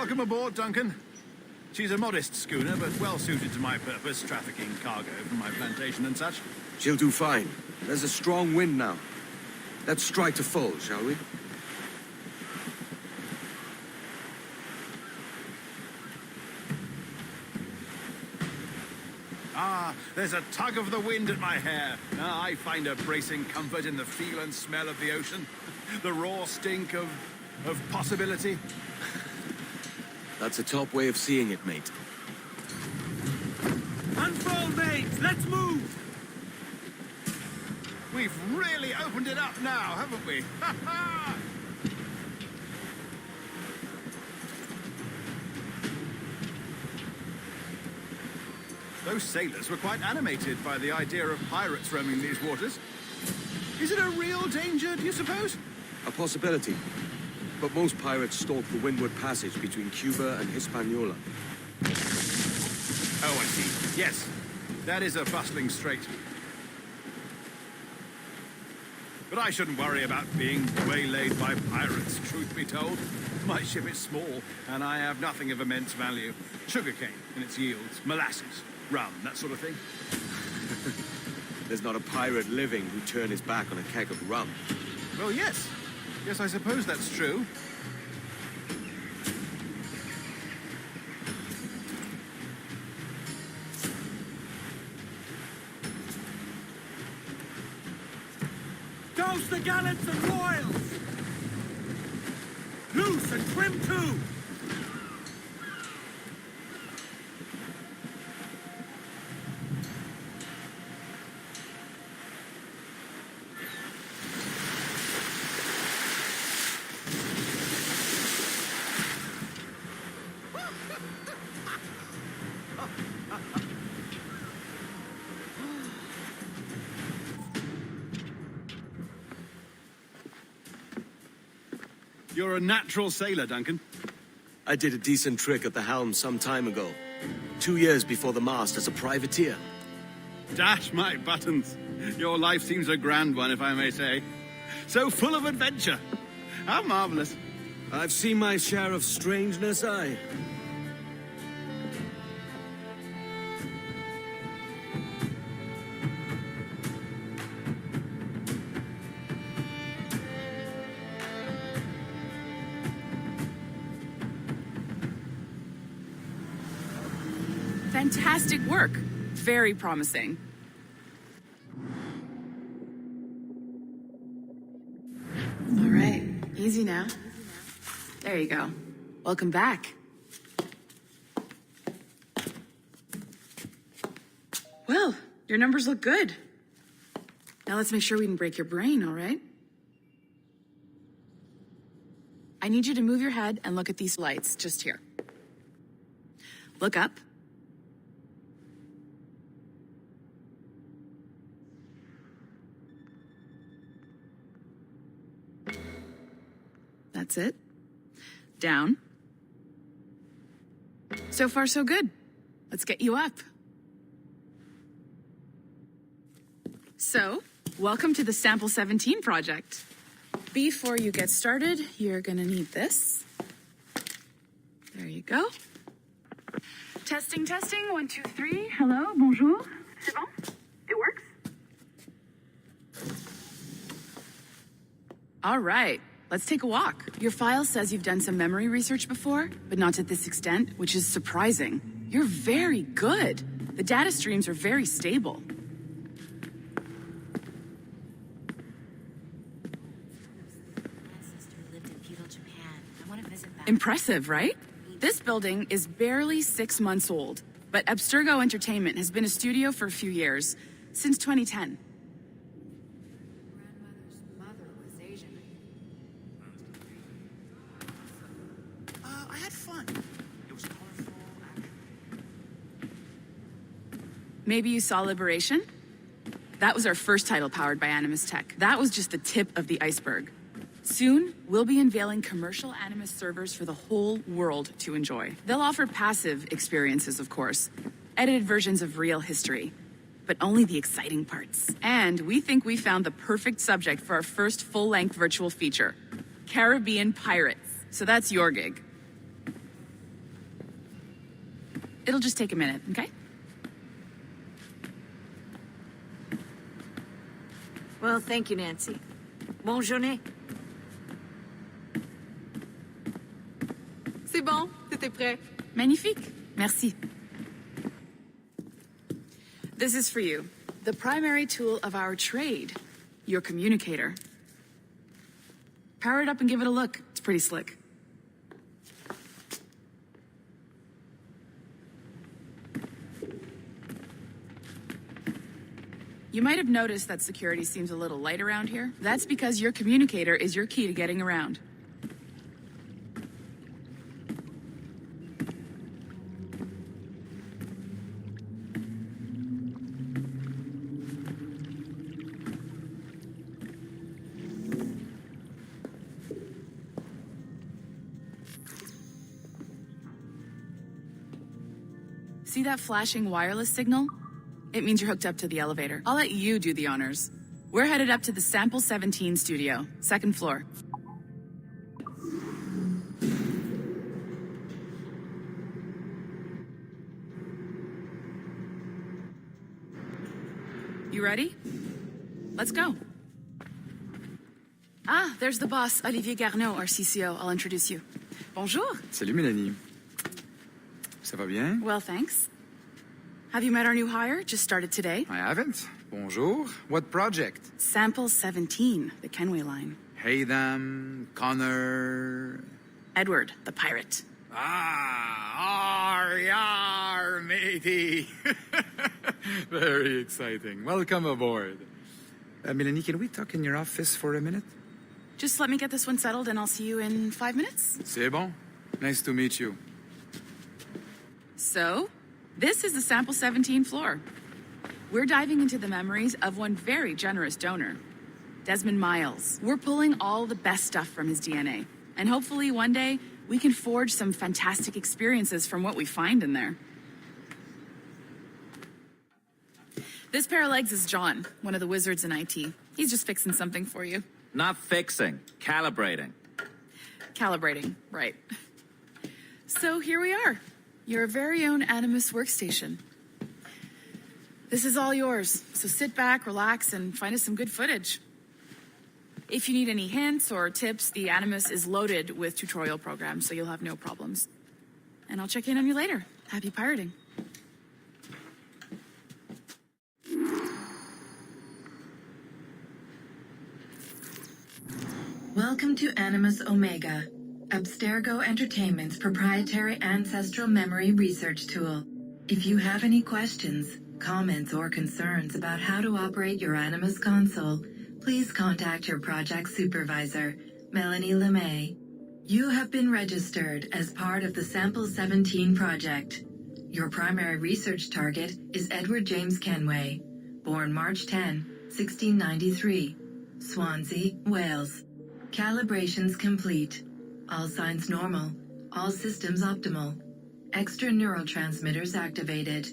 Welcome aboard, Duncan. She's a modest schooner, but well suited to my purpose, trafficking cargo from my plantation and such. She'll do fine. There's a strong wind now. Let's strike to full, shall we? Ah, there's a tug of the wind at my hair. Ah, I find a bracing comfort in the feel and smell of the ocean. The raw stink of possibility. That's a top way of seeing it, mate. Unfold, mates! Let's move! We've really opened it up now, haven't we? Ha ha! Those sailors were quite animated by the idea of pirates roaming these waters. Is it a real danger, do you suppose? A possibility. But most pirates stalk the windward passage between Cuba and Hispaniola. Oh, I see. Yes, that is a bustling strait. But I shouldn't worry about being waylaid by pirates, truth be told. My ship is small, and I have nothing of immense value. Sugarcane and its yields, molasses, rum, that sort of thing. There's not a pirate living who'd turn his back on a keg of rum. Well, yes. Yes, I suppose that's true. Toast the gallants and royals! Loose and trim too! You're a natural sailor, Duncan. I did a decent trick at the helm some time ago. 2 years before the mast as a privateer. Dash my buttons. Your life seems a grand one, if I may say. So full of adventure. How marvelous. I've seen my share of strangeness, aye. Fantastic work. Very promising. All right, easy now. There you go. Welcome back. Well, your numbers look good. Now let's make sure we didn't break your brain, all right? I need you to move your head and look at these lights just here. Look up. That's it. Down. So far, so good. Let's get you up. So, welcome to the Sample 17 project. Before you get started, you're gonna need this. There you go. Testing, testing, 1, 2, 3. Hello, bonjour. C'est bon? It works? All right. Let's take a walk. Your file says you've done some memory research before, but not to this extent, which is surprising. You're very good. The data streams are very stable. Impressive, right? This building is barely 6 months old, but Abstergo Entertainment has been a studio for a few years, since 2010. Maybe you saw Liberation? That was our first title powered by Animus Tech. That was just the tip of the iceberg. Soon, we'll be unveiling commercial Animus servers for the whole world to enjoy. They'll offer passive experiences, of course, edited versions of real history, but only the exciting parts. And we think we found the perfect subject for our first full-length virtual feature, Caribbean Pirates. So that's your gig. It'll just take a minute, okay? Well, thank you, Nancy. Bonne journée. C'est bon, t'étais prêt. Magnifique. Merci. This is for you. The primary tool of our trade. Your communicator. Power it up and give it a look. It's pretty slick. You might have noticed that security seems a little light around here. That's because your communicator is your key to getting around. See that flashing wireless signal? It means you're hooked up to the elevator. I'll let you do the honors. We're headed up to the Sample 17 studio, second floor. You ready? Let's go. Ah, there's the boss, Olivier Garneau, our CCO. I'll introduce you. Bonjour. Salut Mélanie. Ça va bien? Well, thanks. Have you met our new hire? Just started today. I haven't. Bonjour. What project? Sample 17, the Kenway line. Haytham, Connor... Edward, the pirate. Yar, matey. Very exciting. Welcome aboard. Mélanie, can we talk in your office for a minute? Just let me get this one settled and I'll see you in 5 minutes. C'est bon. Nice to meet you. So, this is the Sample 17 floor. We're diving into the memories of one very generous donor, Desmond Miles. We're pulling all the best stuff from his DNA. And hopefully one day, we can forge some fantastic experiences from what we find in there. This pair of legs is John, one of the wizards in IT. He's just fixing something for you. Not fixing, calibrating. Calibrating, right. So here we are, your very own Animus workstation. This is all yours, so sit back, relax, and find us some good footage. If you need any hints or tips, the Animus is loaded with tutorial programs, so you'll have no problems. And I'll check in on you later. Happy pirating. Welcome to Animus Omega, Abstergo Entertainment's proprietary ancestral memory research tool. If you have any questions, comments, or concerns about how to operate your Animus console, please contact your project supervisor, Melanie LeMay. You have been registered as part of the Sample 17 project. Your primary research target is Edward James Kenway, born March 10, 1693, Swansea, Wales. Calibrations complete. All signs normal. All systems optimal. Extra neurotransmitters activated.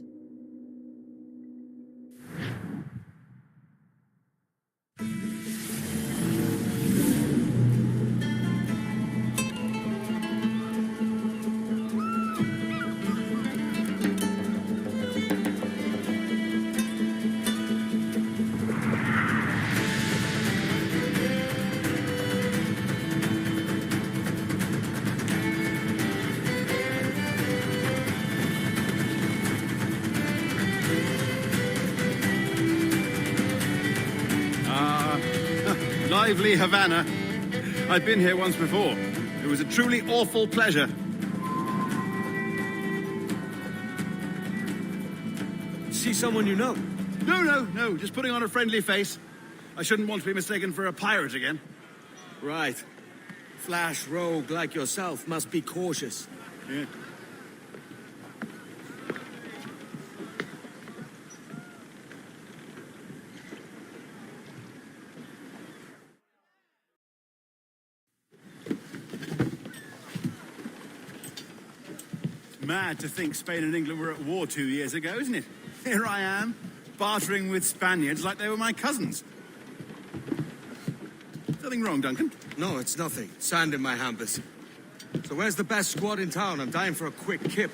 Lively Havana. I've been here once before. It was a truly awful pleasure. See someone you know? No, just putting on a friendly face. I shouldn't want to be mistaken for a pirate again. Right. Flash rogue like yourself must be cautious. Yeah. Mad to think Spain and England were at war 2 years ago, isn't it? Here I am, bartering with Spaniards like they were my cousins. Something wrong, Duncan? No, it's nothing. Sand in my hampers. So where's the best squad in town? I'm dying for a quick kip.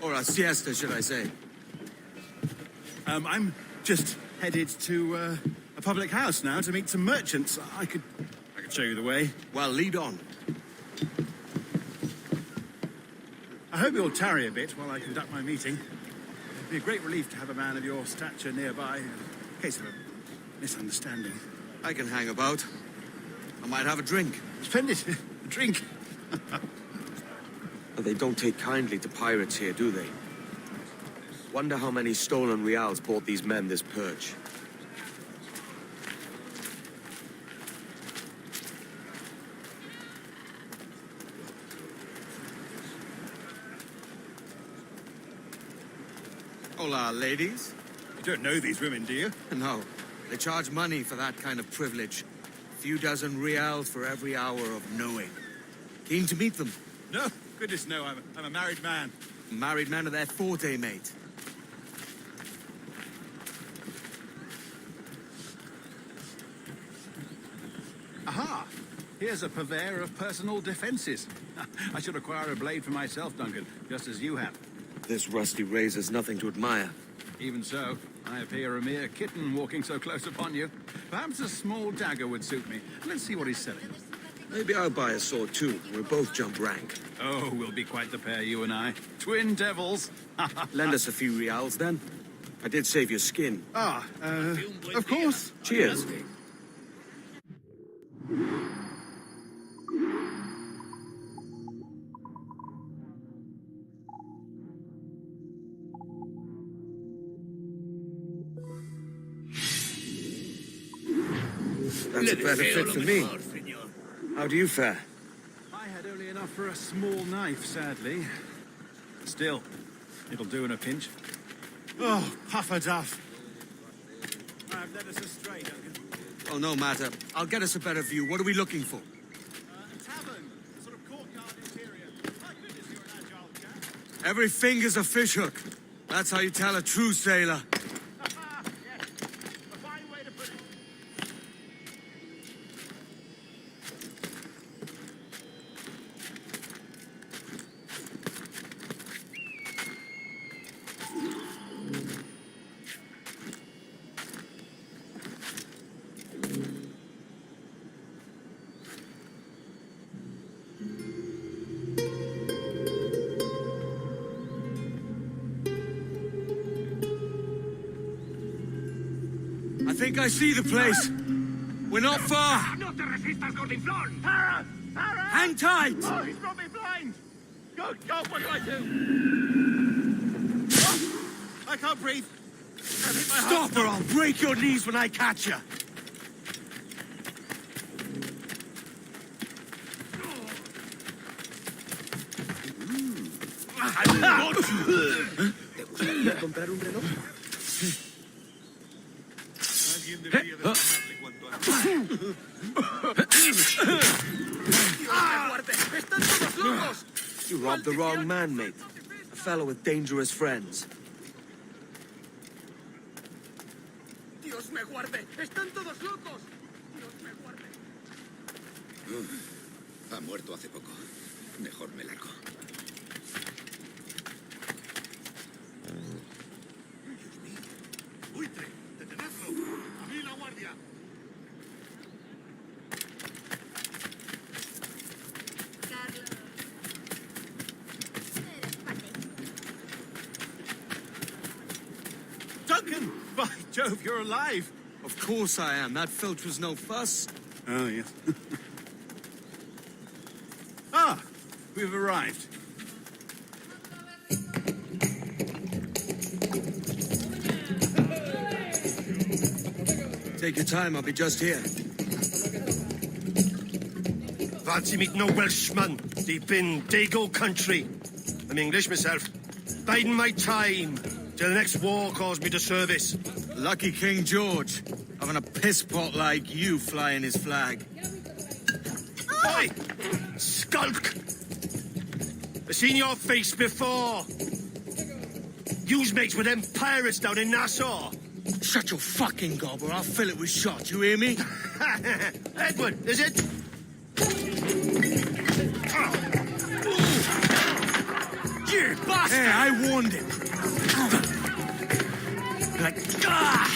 Or a siesta, should I say? I'm just headed to a public house now to meet some merchants. I could show you the way. Well, lead on. I hope you'll tarry a bit while I conduct my meeting. It'd be a great relief to have a man of your stature nearby in case of a misunderstanding. I can hang about. I might have a drink. Splendid. A drink. They don't take kindly to pirates here, do they? Wonder how many stolen reals bought these men this perch. Hola, ladies. You don't know these women, do you? No, they charge money for that kind of privilege. A few dozen reals for every hour of knowing. Keen to meet them. No, goodness no, I'm a married man. Married men are their forte, mate. Aha! Here's a purveyor of personal defenses. I should acquire a blade for myself, Duncan, just as you have. This rusty razor's nothing to admire. Even so, I appear a mere kitten walking so close upon you. Perhaps a small dagger would suit me. Let's see what he's selling. Maybe I'll buy a sword too. We'll both jump rank. Oh, we'll be quite the pair, you and I. Twin devils. Lend us a few reals, then. I did save your skin. Of course. Cheers. That's a better fit for me. How do you fare? I had only enough for a small knife, sadly. Still, it'll do in a pinch. Oh, puffer duff. I've led us astray, Duncan. Oh, no matter. I'll get us a better view. What are we looking for? A tavern, a sort of courtyard interior. My goodness, you're an agile chap. Every finger's a fishhook. That's how you tell a true sailor. Yes, a fine way to put it. I think I see the place. We're not far. No te resistas, gordinflón! Para! Para! Hang tight! Oh, he's brought me blind! Good God, what do I do? Oh, I can't breathe. I've hit my heart. Stop or I'll break your knees when I catch you. I got you! Alguien debería desarmarle cuanto antes. You robbed the wrong man, mate. A fellow with dangerous friends. Dios me guarde! ¡Están todos locos! Dios me guarde. Ha muerto hace poco. Mejor me largo. Dios mío. ¡Buitre! ¡Detenedlo! ¡A mí la guardia! Duncan! By Jove, you're alive! Of course I am. That filch was no fuss. Oh, yes. Ah! We've arrived. Take your time. I'll be just here. Fancy meeting no Welshman deep in Dago country. I'm English myself. Biding my time till the next war calls me to service. Lucky King George, having a piss pot like you flying his flag. Oi! Skulk! I've seen your face before. You's mates with them pirates down in Nassau. Shut your fucking gob or I'll fill it with shot, you hear me? Edward, is it? You bastard! Hey, I warned him. Like, ah!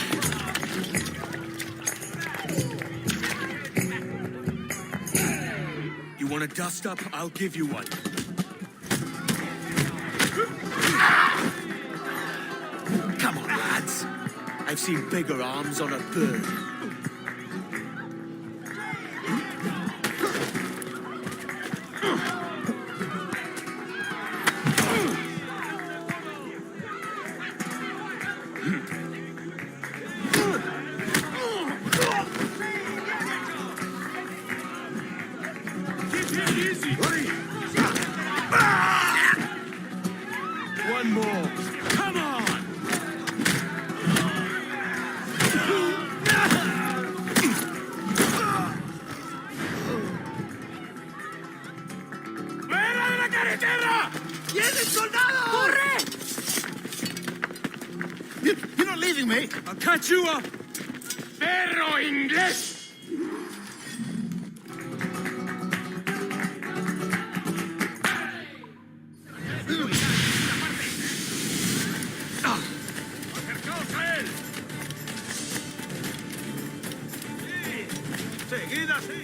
You want a dust-up? I'll give you one. Come on, lads. I've seen bigger arms on a bird. One more. Come on! ¡Fuera de la carretera! ¡Viene el soldado! ¡Corre! You're not leaving me. I'll catch you up! ¡Perro inglés! ¡Acercaos a él! ¡Sí! ¡Seguid así!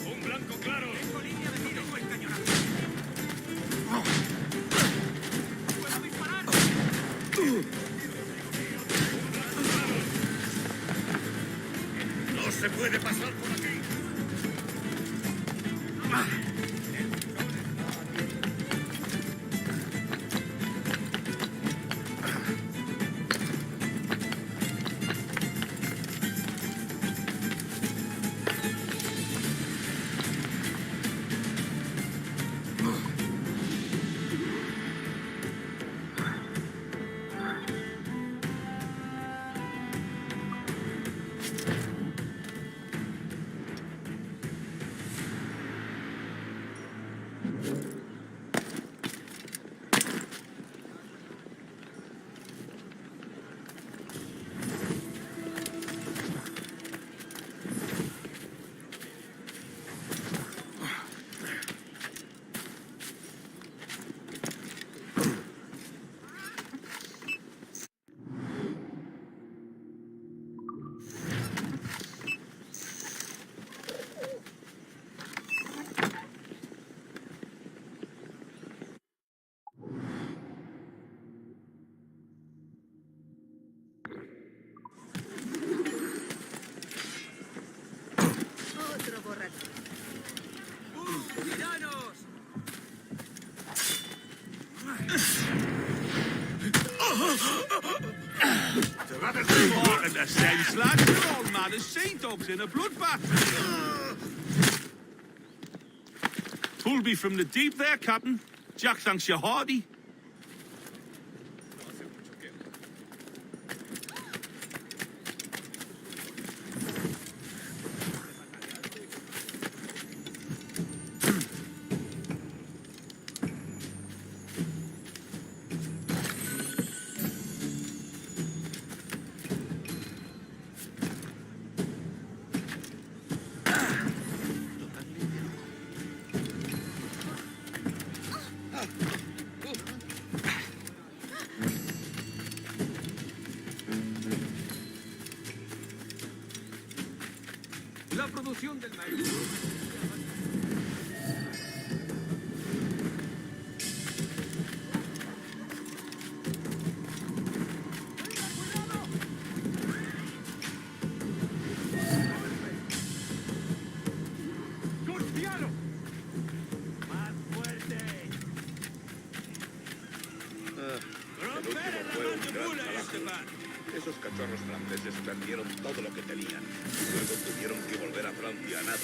¡Un blanco claro! ¡Tengo línea de tiro! ¡Tengo el cañonazo! ¡Puedo disparar! ¡No se puede pasar por aquí! In a sense, lads, you're all mad as sea dogs in a bloodbath. Pulled me from the deep there, Captain. Jack thanks you hearty. La producción del maíz. Esos cachorros franceses perdieron todo lo que tenían. Luego tuvieron que volver a Francia a nado.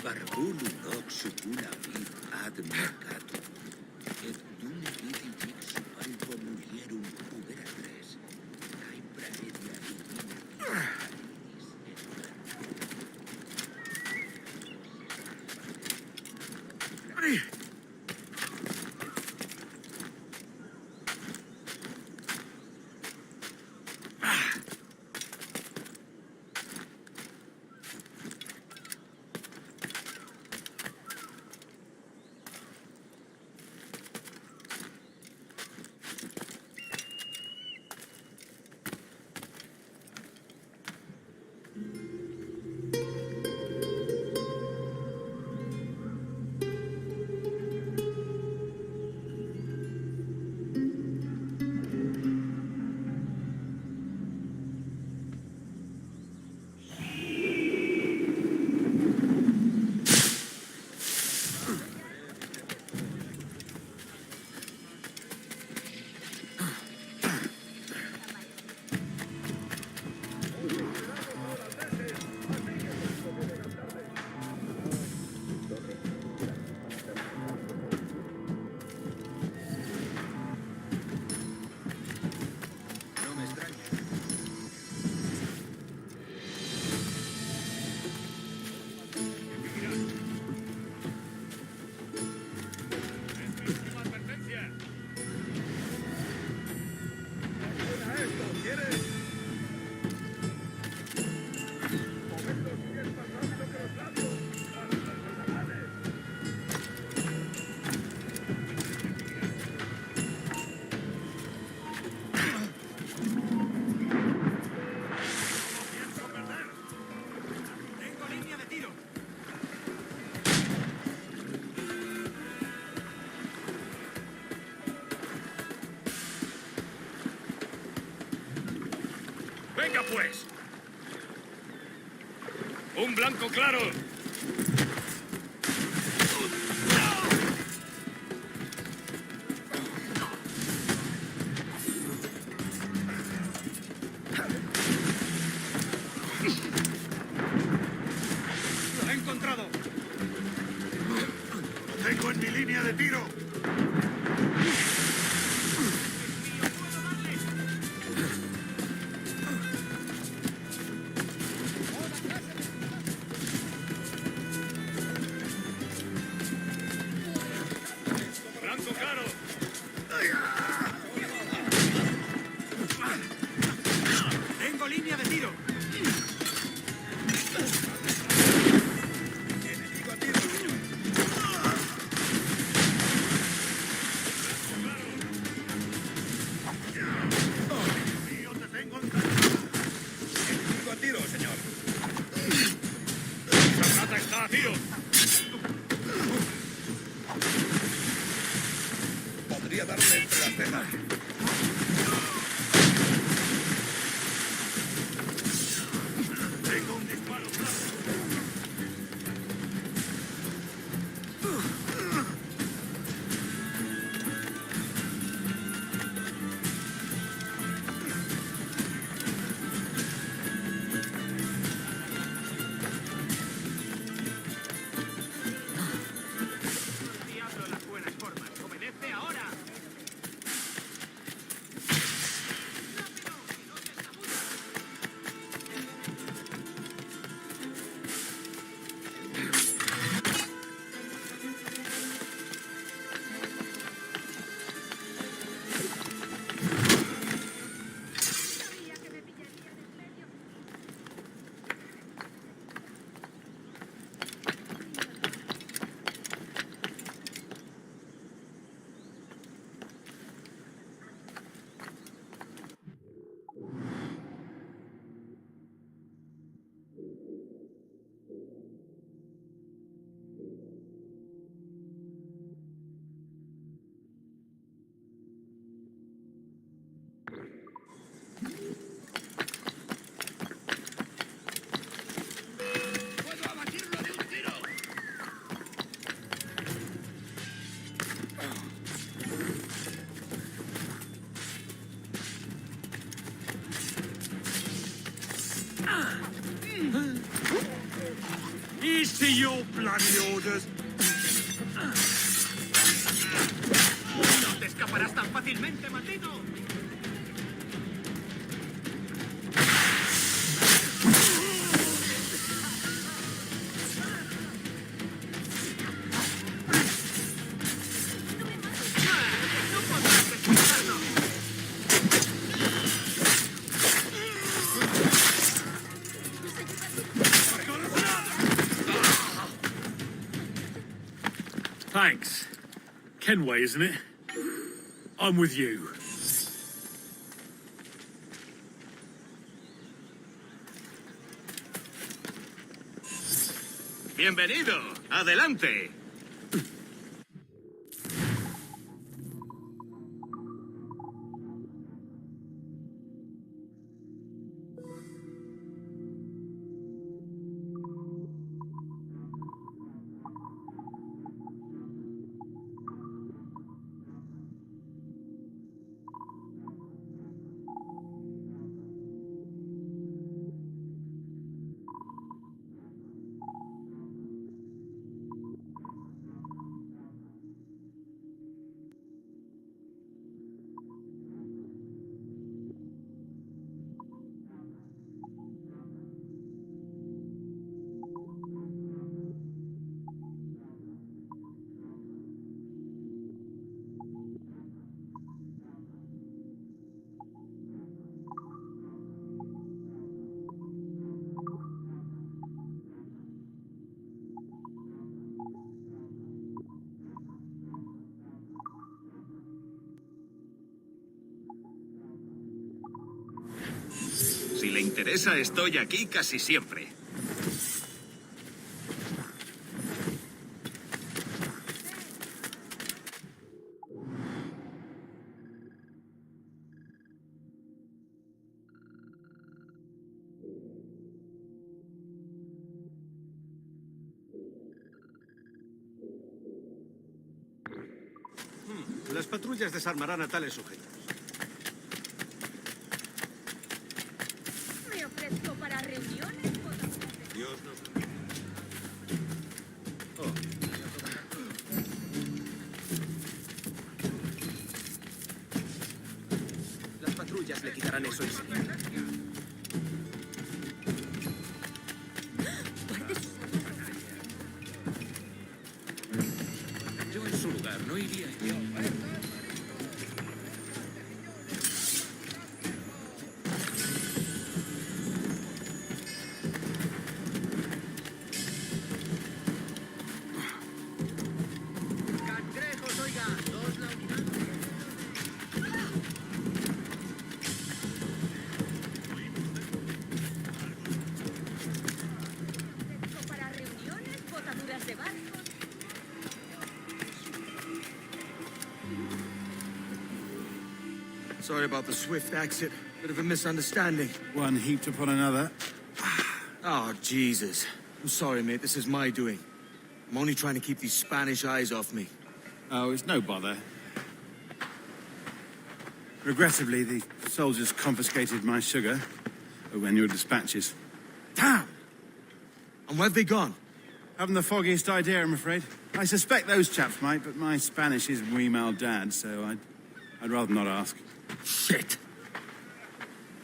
Barbulu nox suculavi ad mercatum, et dum vidi vixu albo mulierum puberatres, cae praedia divina ¡Venga, pues! ¡Un blanco claro! ¡Lo he encontrado! ¡Lo tengo en mi línea de tiro! ¡Blanco claro! ¡Tengo línea de tiro! ¡Enemigo a tiro! ¡Mío, te tengo en Enemigo a tiro, señor. ¡La rata está a tiro! Podría darle entre las cejas. Tengo un disparo claro. ¡Diablo las buenas formas! ¡Obedece ahora! Here's to your bloody orders. ¡No te escaparás tan fácilmente, maldito! Thanks. Kenway, isn't it? I'm with you. Bienvenido. Adelante. Si le interesa, estoy aquí casi siempre. Las patrullas desarmarán a tales sujetos. Me ofrezco para reuniones. Dios nos... Las patrullas le quitarán eso enseguida. Yo en su lugar no iría yo. Cangrejos, oiga, dos la unidad. Para reuniones, botaduras de barcos. Sorry about the swift exit. Bit of a misunderstanding. One heaped upon another. Oh, Jesus. I'm sorry, mate. This is my doing. I'm only trying to keep these Spanish eyes off me. Oh, it's no bother. Regrettably, the soldiers confiscated my sugar when your dispatches. Damn! And where've they gone? Haven't the foggiest idea, I'm afraid. I suspect those chaps might, but my Spanish is wee mal dad, so I'd rather not ask. Shit!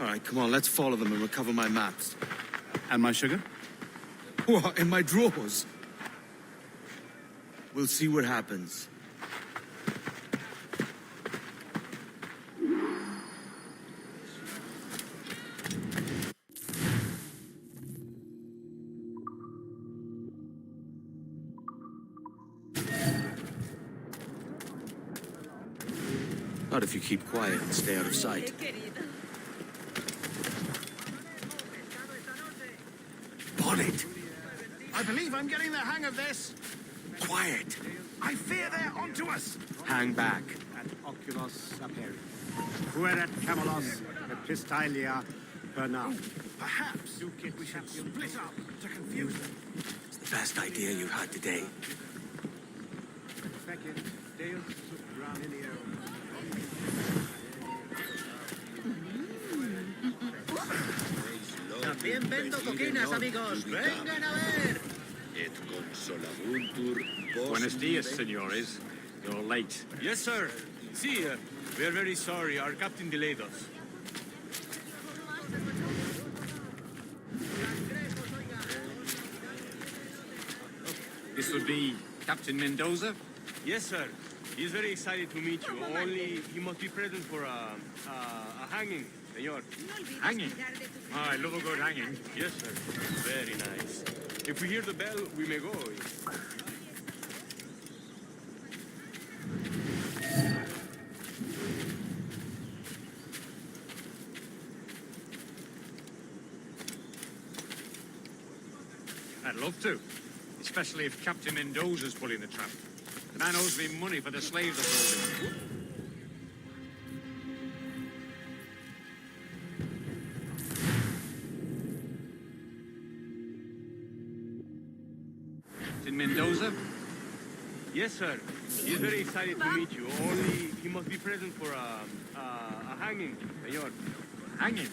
All right, come on, let's follow them and recover my maps. And my sugar? What, in my drawers? We'll see what happens. Not if you keep quiet and stay out of sight. Bonnet! I believe I'm getting the hang of this. Quiet! I fear they're onto us. Hang back. At oculos aperi. Fuerat camelos epistylia perna. Perhaps we should split up to confuse them. It's the best idea you've had today. También vendo coquinas, amigos. Vengan a ver. Buenos dias, senores. You're late. Yes, sir. See, we are very sorry. Our captain delayed us. This would be Captain Mendoza? Yes, sir. He's very excited to meet you. Only he must be present for a hanging, senor. Hanging? Oh, I love a good hanging. Yes, sir. Very nice. If we hear the bell, we may go. I'd love to. Especially if Captain Mendoza's pulling the trap. The man owes me money for the slaves I sold him. Captain Mendoza? Yes, sir. He's very excited to meet you. Only he must be present for a hanging, senor. Hanging?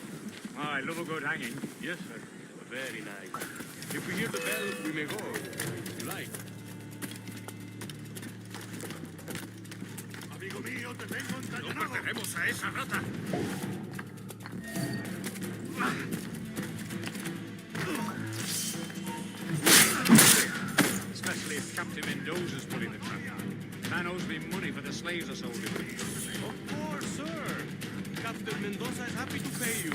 Oh, I love a good hanging. Yes, sir. Very nice. If we hear the bell, we may go. If you like. Amigo mío, te tengo encadenado. No pertenemos a esa rata. Especially if Captain Mendoza's pulling the trap. The man owes me money for the slaves I sold him. Of course, sir. Captain Mendoza is happy to pay you.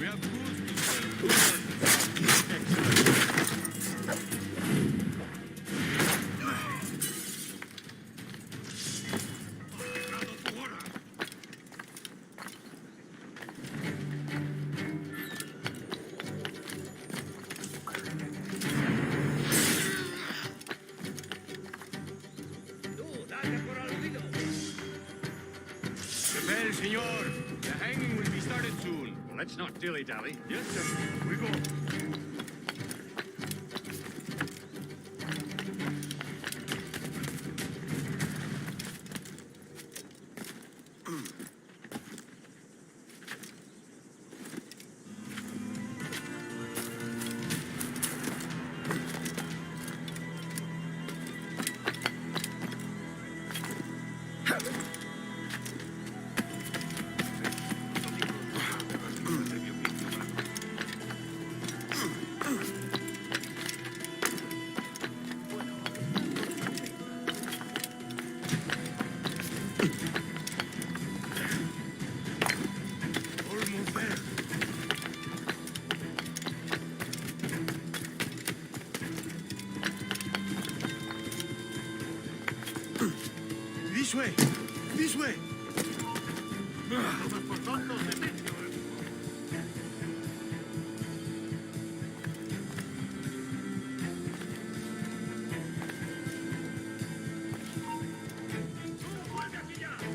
We have goods to sell. Well, senor, the hanging will be started soon. Well, let's not dilly-dally. Yes, sir. We go. Almost there. This way. This way.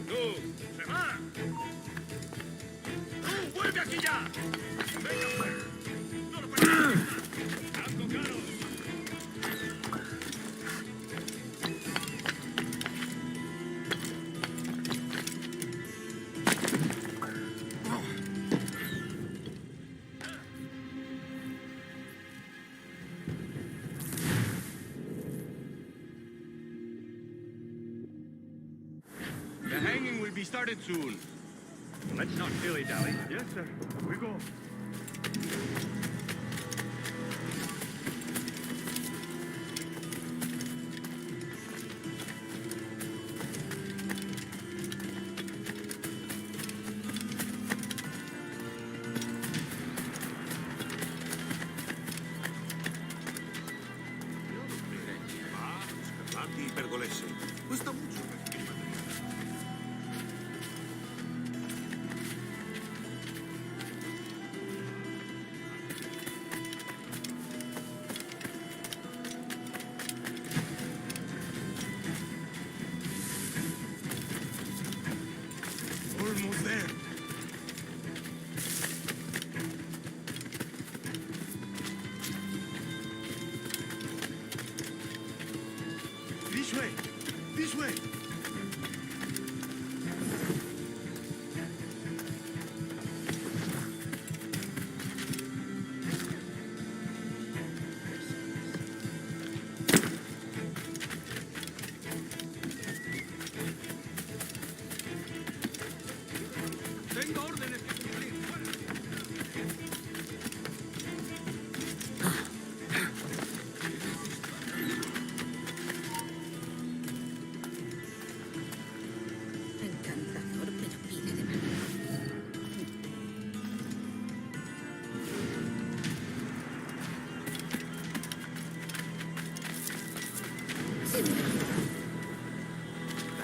¡Tú! ¡Se va! ¡Tú! ¡Vuelve aquí ya! ¡Venga, pues! ¡No lo permitas! ¡Algo claro! The hanging will be started soon. Well, let's not dilly-dally. Yes, sir. We go. Scarlatti pergolese. Cuesta mucho recibir material. Almost there. This way. This way.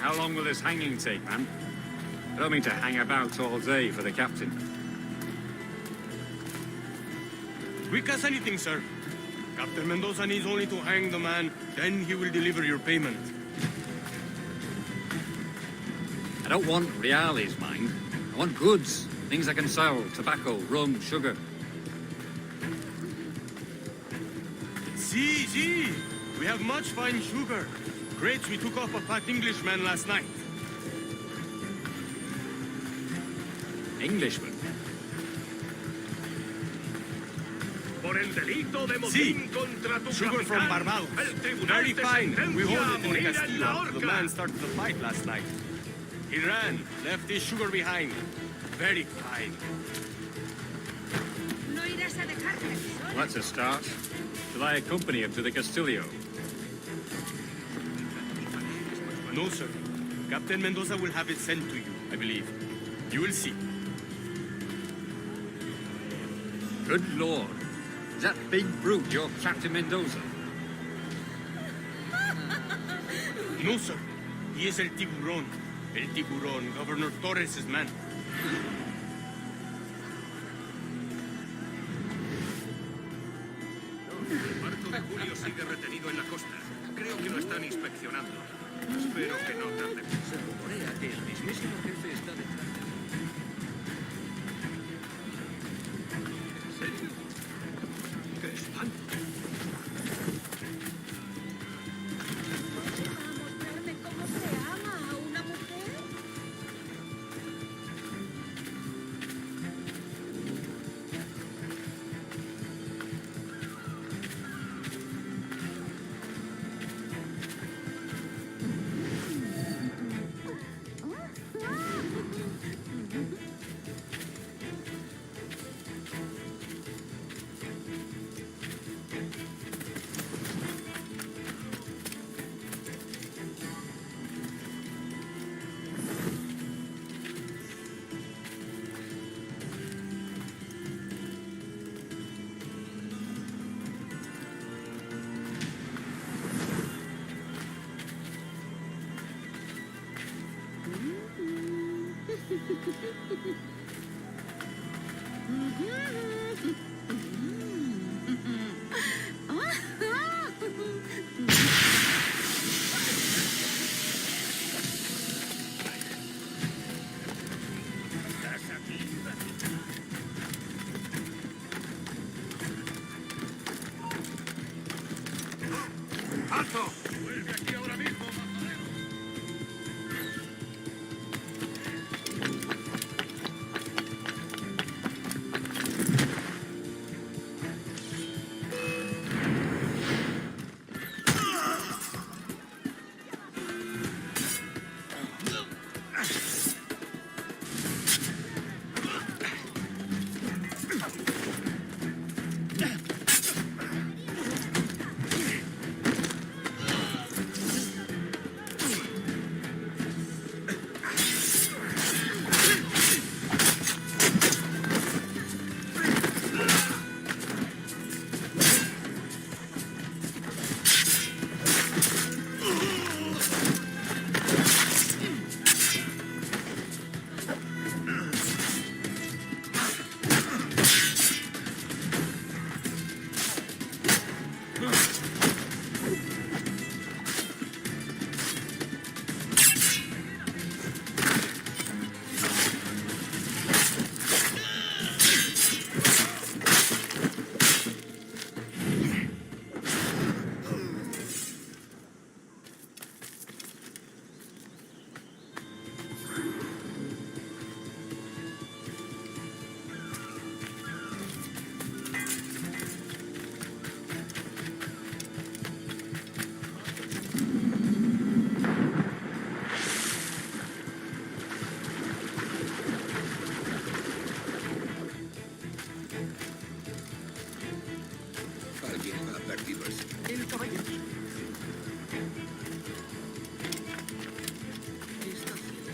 How long will this hanging take, man? I don't mean to hang about all day for the captain. Quick as anything, sir. Captain Mendoza needs only to hang the man, then he will deliver your payment. I don't want reales, mind. I want goods. Things I can sell. Tobacco, rum, sugar. See. We have much fine sugar. Grapes we took off a fat Englishman last night. Englishman? Por el delito de motín contra tu Sugar from capitán, Barbados. el tribunal Very te fine. We sentencia hold a it in the morir en la Castillo. The horca. man started the fight last night. He ran, left his sugar behind. Very fine. No irás a dejarme aquí sola. Well, that's a start. Shall I accompany him to the Castillo? No, sir. Captain Mendoza will have it sent to you, I believe. You will see. Good Lord. Is that big brute your Captain Mendoza? No, sir. He is El Tiburón. El Tiburón, Governor Torres' man. El barco de Julio sigue retenido en la costa. Creo que lo están inspeccionando. Espero que no tarde. Se rumorea que el mismísimo jefe está detrás de él. ¿En serio? ¡Qué espanto! ¿A mostrarme cómo se ama a una mujer? ¡Alto! ¡Vuelve aquí ahora mismo, majadero! Alguien ha perdido el sitio. El caballero. ¿Qué está haciendo?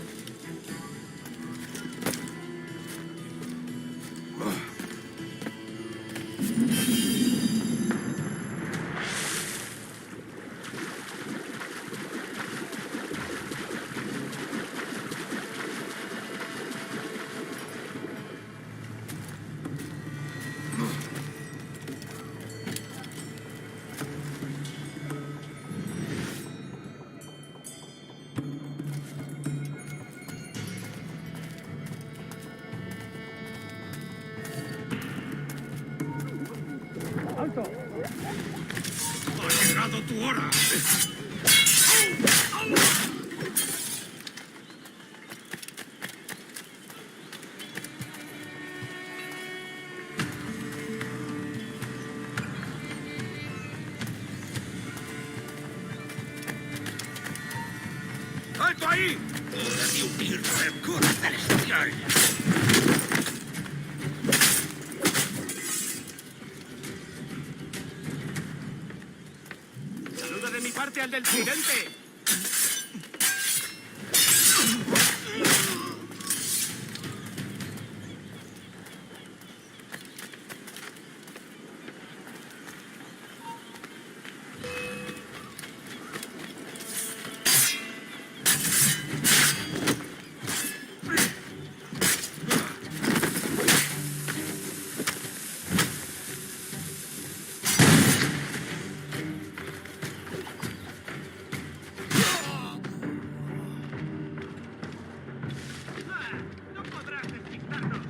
llegado tu hora. ¡Alto ahí! Hora de unirse con celestial. Saluda de mi parte al del tridente. No podrás despistarnos.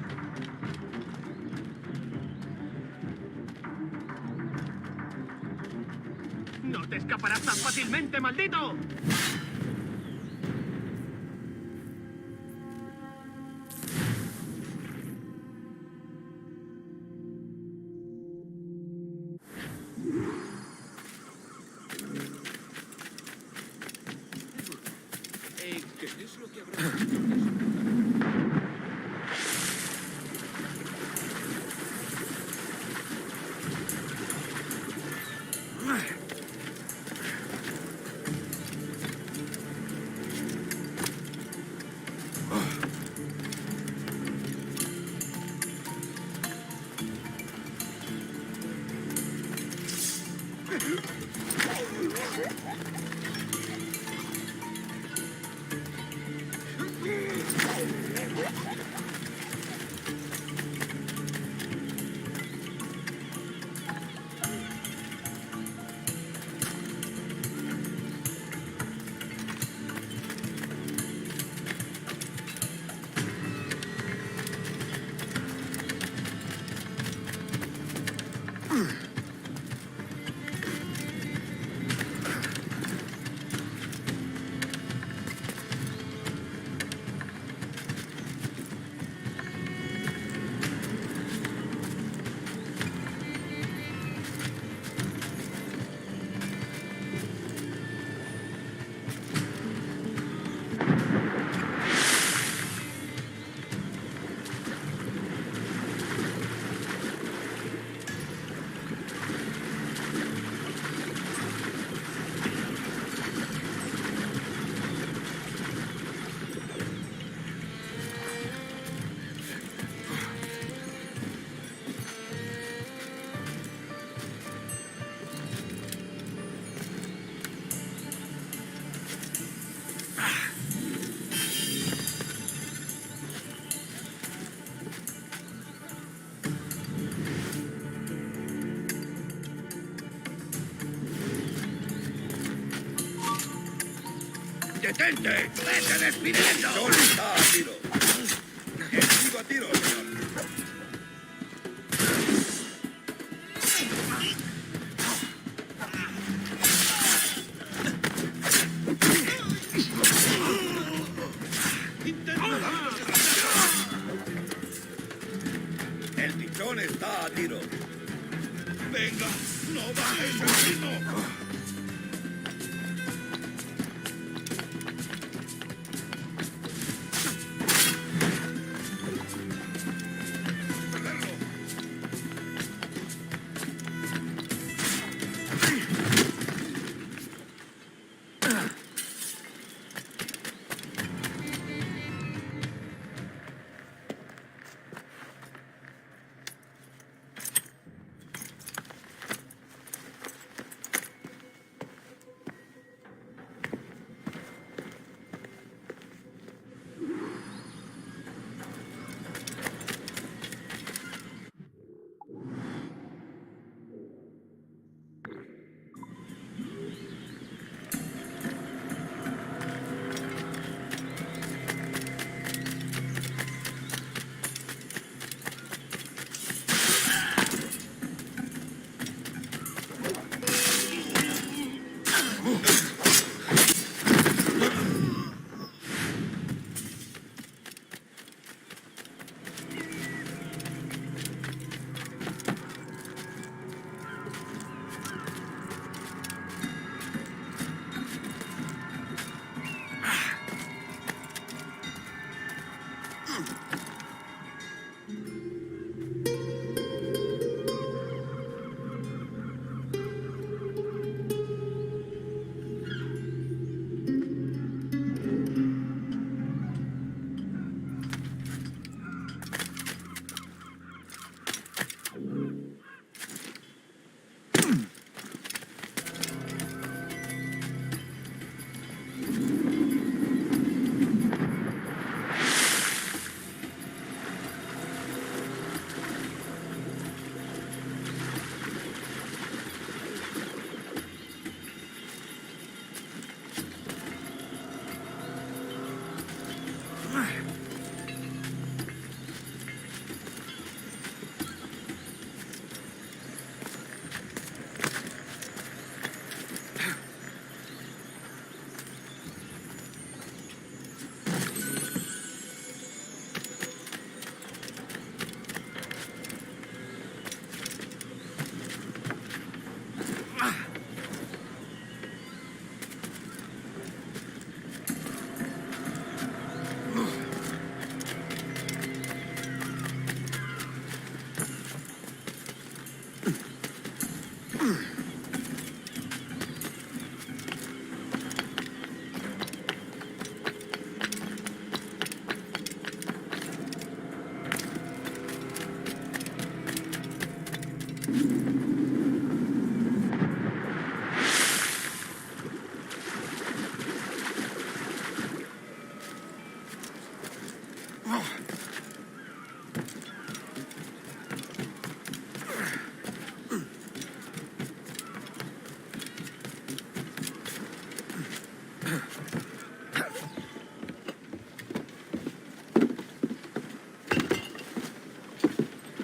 No te escaparás tan fácilmente, maldito. ¿Qué es lo que habrá? ¡Detente! ¡Vete despidiendo! ¡Sol está a tiro! ¡Sigo a tiro, señor! El pichón está a tiro. ¡Venga! ¡No bajes el ritmo!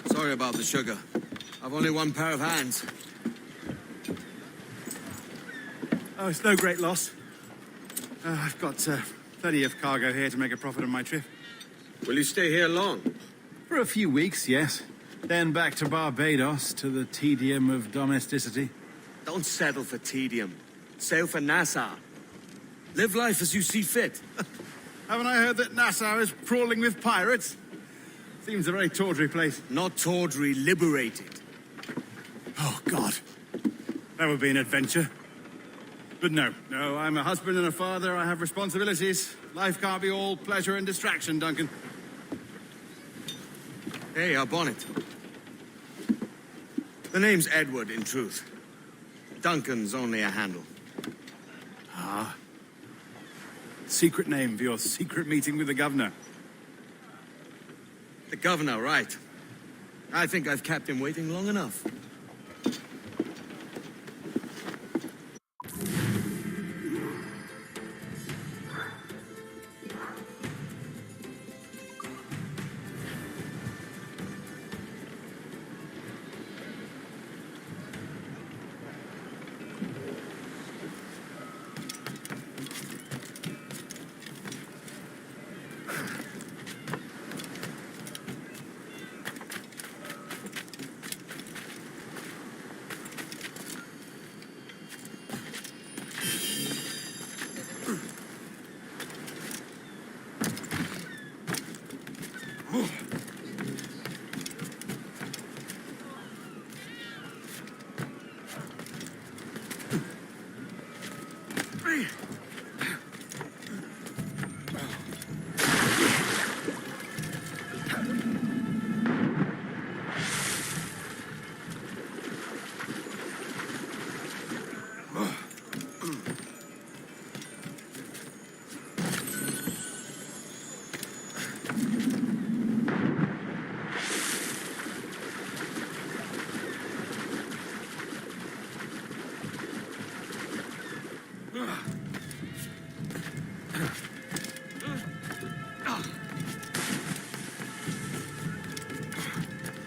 Sorry about the sugar. I've only one pair of hands. Oh, it's no great loss. I've got plenty of cargo here to make a profit on my trip. Will you stay here long? For a few weeks, yes. Then back to Barbados, to the tedium of domesticity. Don't settle for tedium. Sail for Nassau. Live life as you see fit. Haven't I heard that Nassau is crawling with pirates? Seems a very tawdry place. Not tawdry, liberated. Oh, God. That would be an adventure. But no, I'm a husband and a father. I have responsibilities. Life can't be all pleasure and distraction, Duncan. Hey, our bonnet. The name's Edward, in truth. Duncan's only a handle. Ah. Secret name for your secret meeting with the governor. The governor, right. I think I've kept him waiting long enough.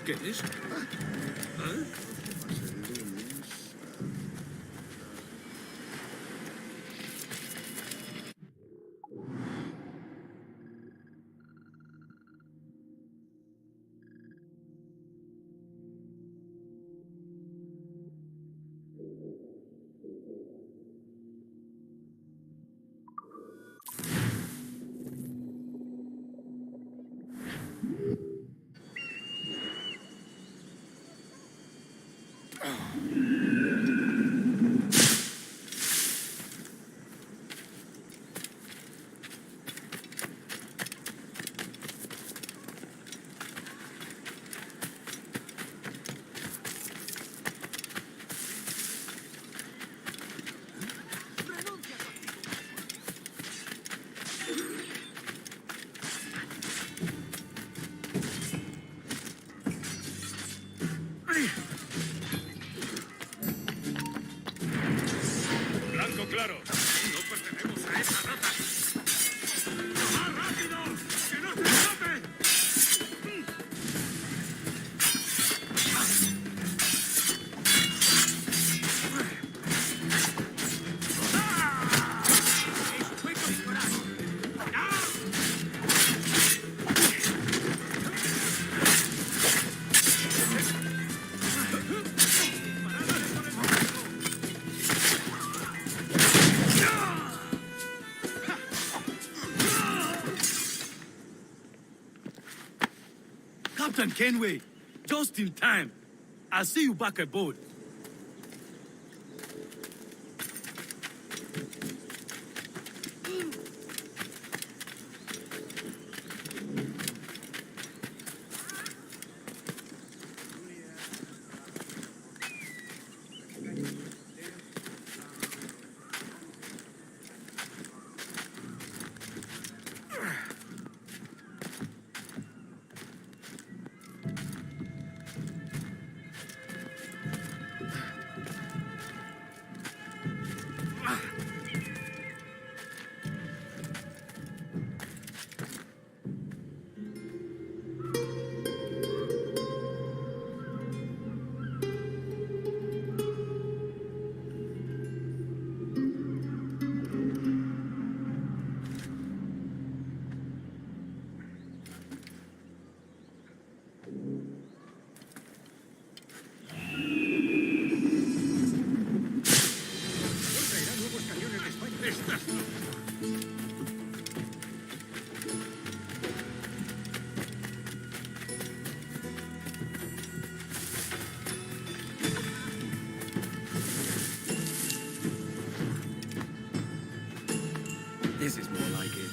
¿Qué es? claro. No pertenecemos a esa raza. ¡Más rápido! ¡Que no se escape! Captain Kenway, just in time. I'll see you back aboard. This is more like it.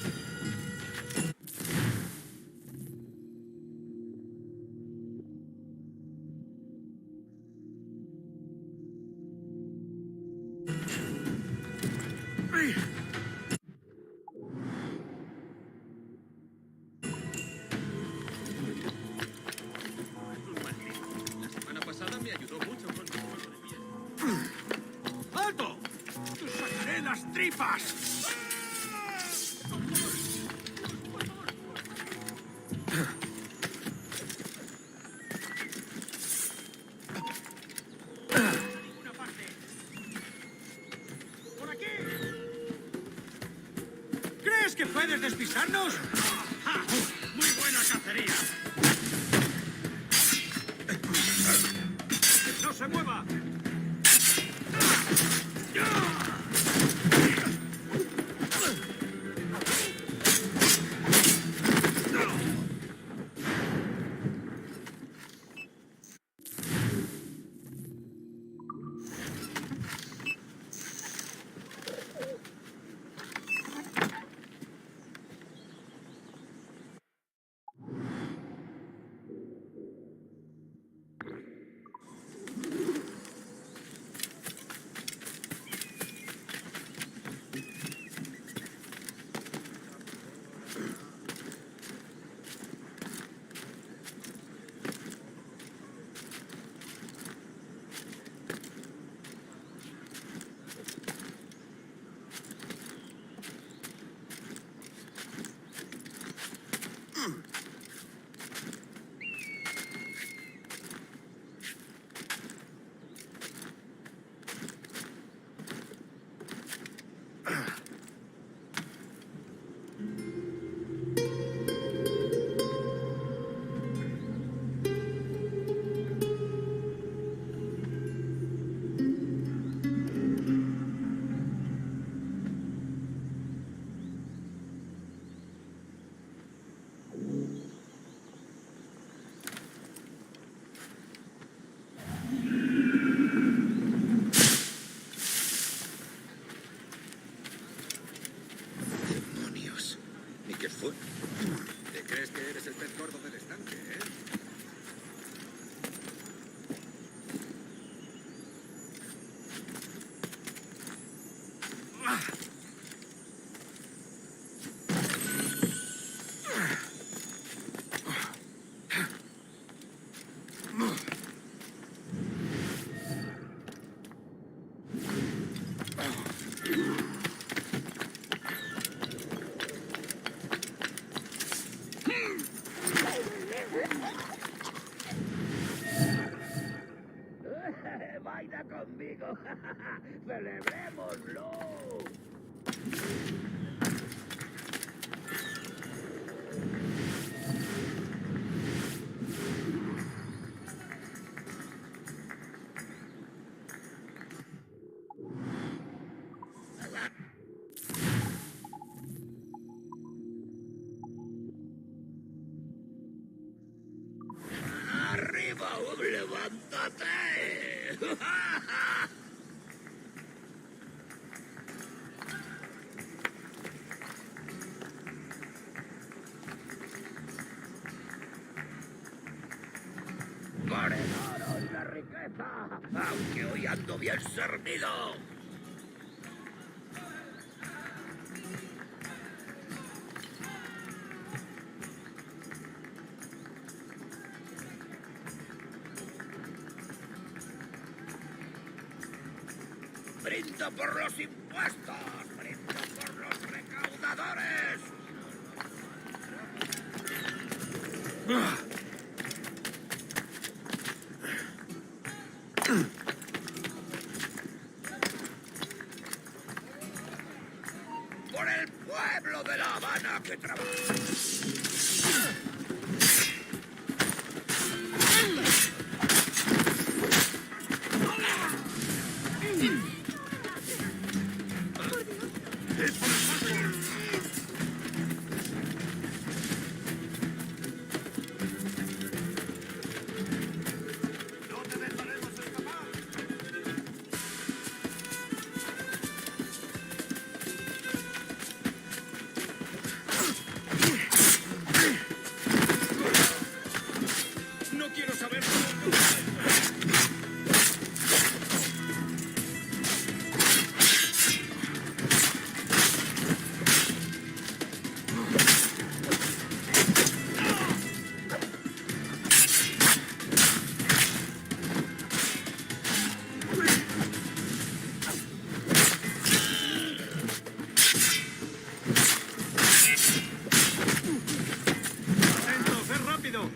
La semana pasada me ayudó mucho con mi juego de piel. ¡Alto! ¡Te sacaré las tripas! ¿Crees que puedes despistarnos? ¡Ja! ¡Muy buena cacería! ¡No se mueva! ¿Te crees que eres el pez gordo del estanque, eh? ¡Arriba, levántate! ¡Por el oro y la riqueza! ¡Aunque hoy ando bien servido! ¡Brindo por los impuestos! ¡Brindo por los recaudadores! ¡Por el pueblo de La Habana que trabaja! No quiero saber. ¡Atento! ¡Sé rápido!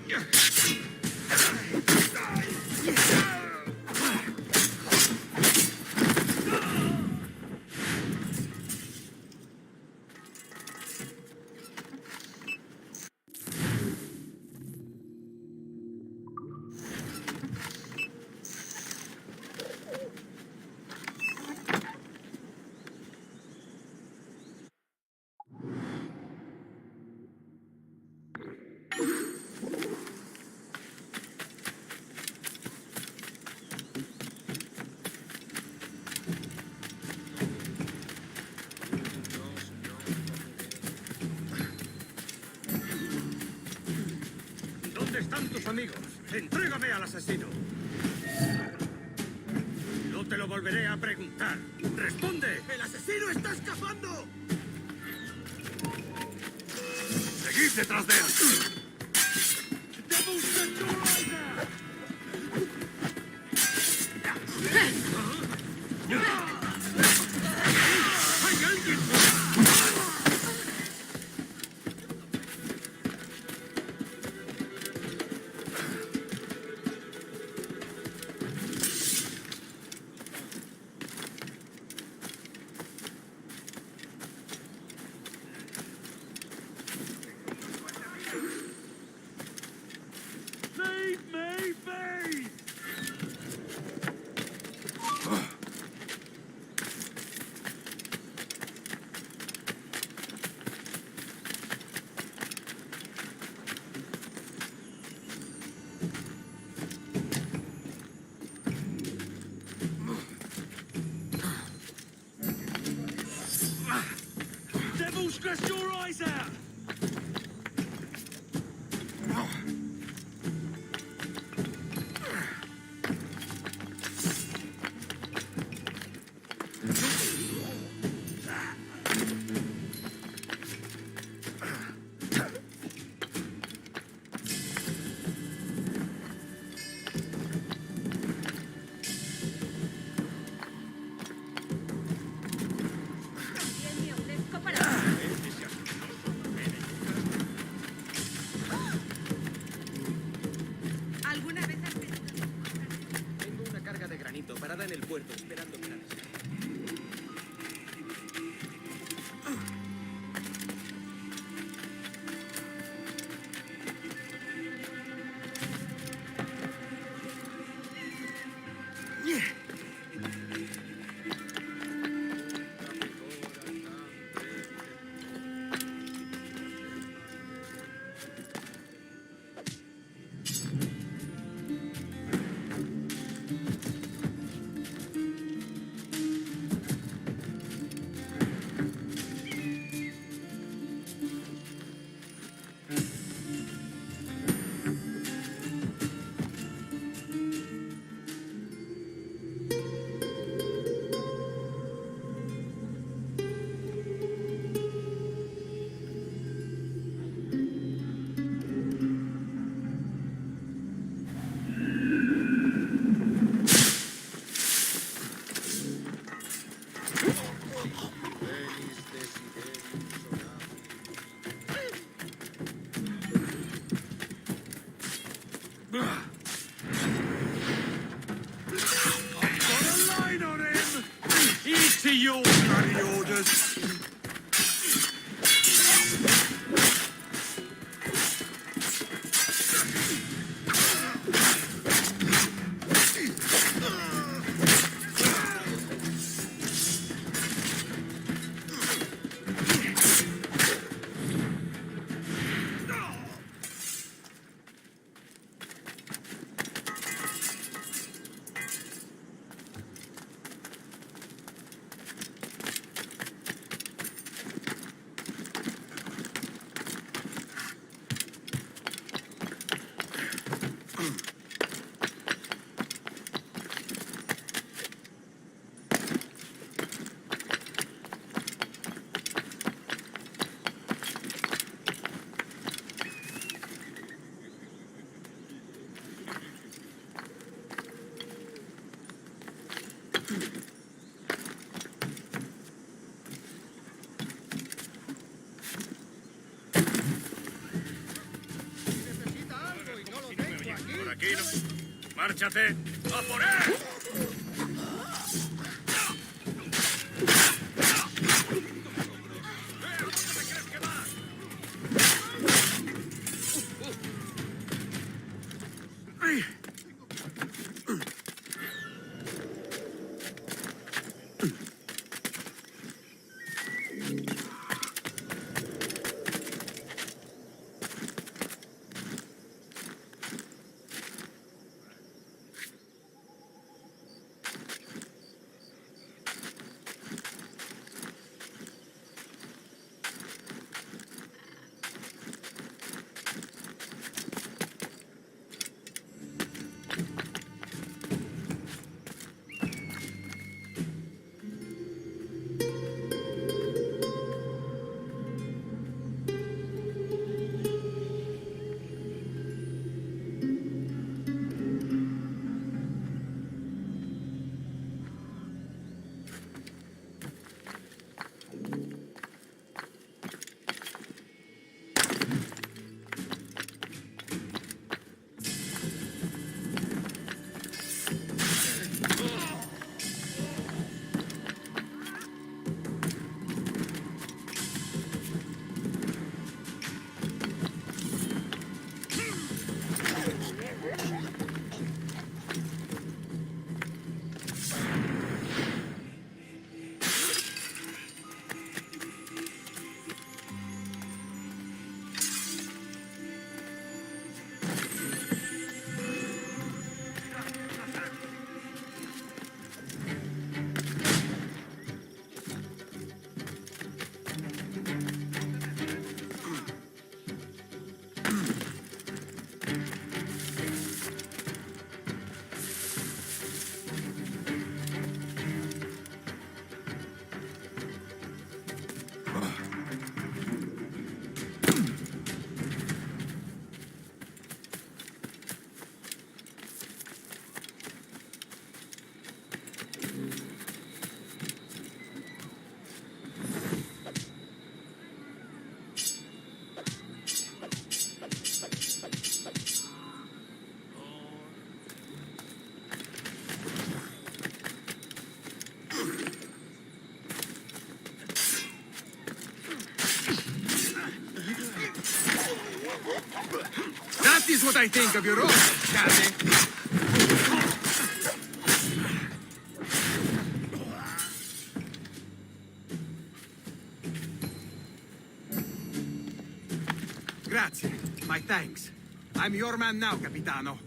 ¿Dónde están tus amigos? ¡Entrégame al asesino! No te lo volveré a preguntar. ¡Responde! ¡El asesino está escapando! ¡Seguid detrás de él! ¡Hay alguien! Feed me, feed! Devil, scratch your eyes out! Bloody orders. Por aquí no. ¡Márchate! ¡A por él! That is what I think of your own, Caddy. Grazie. My thanks. I'm your man now, Capitano.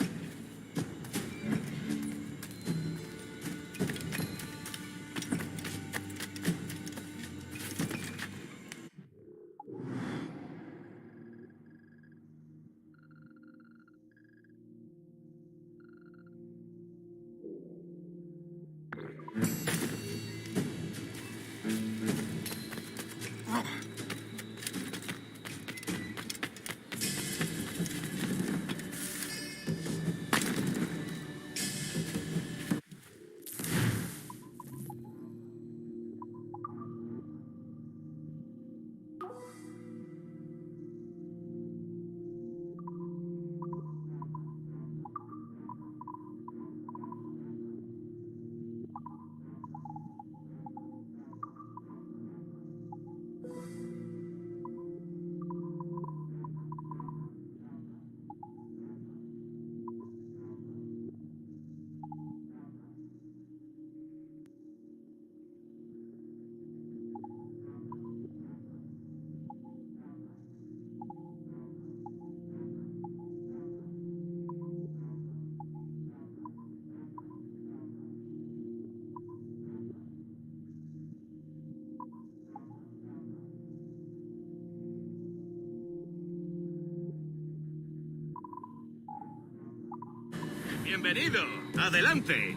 Bienvenido. Adelante.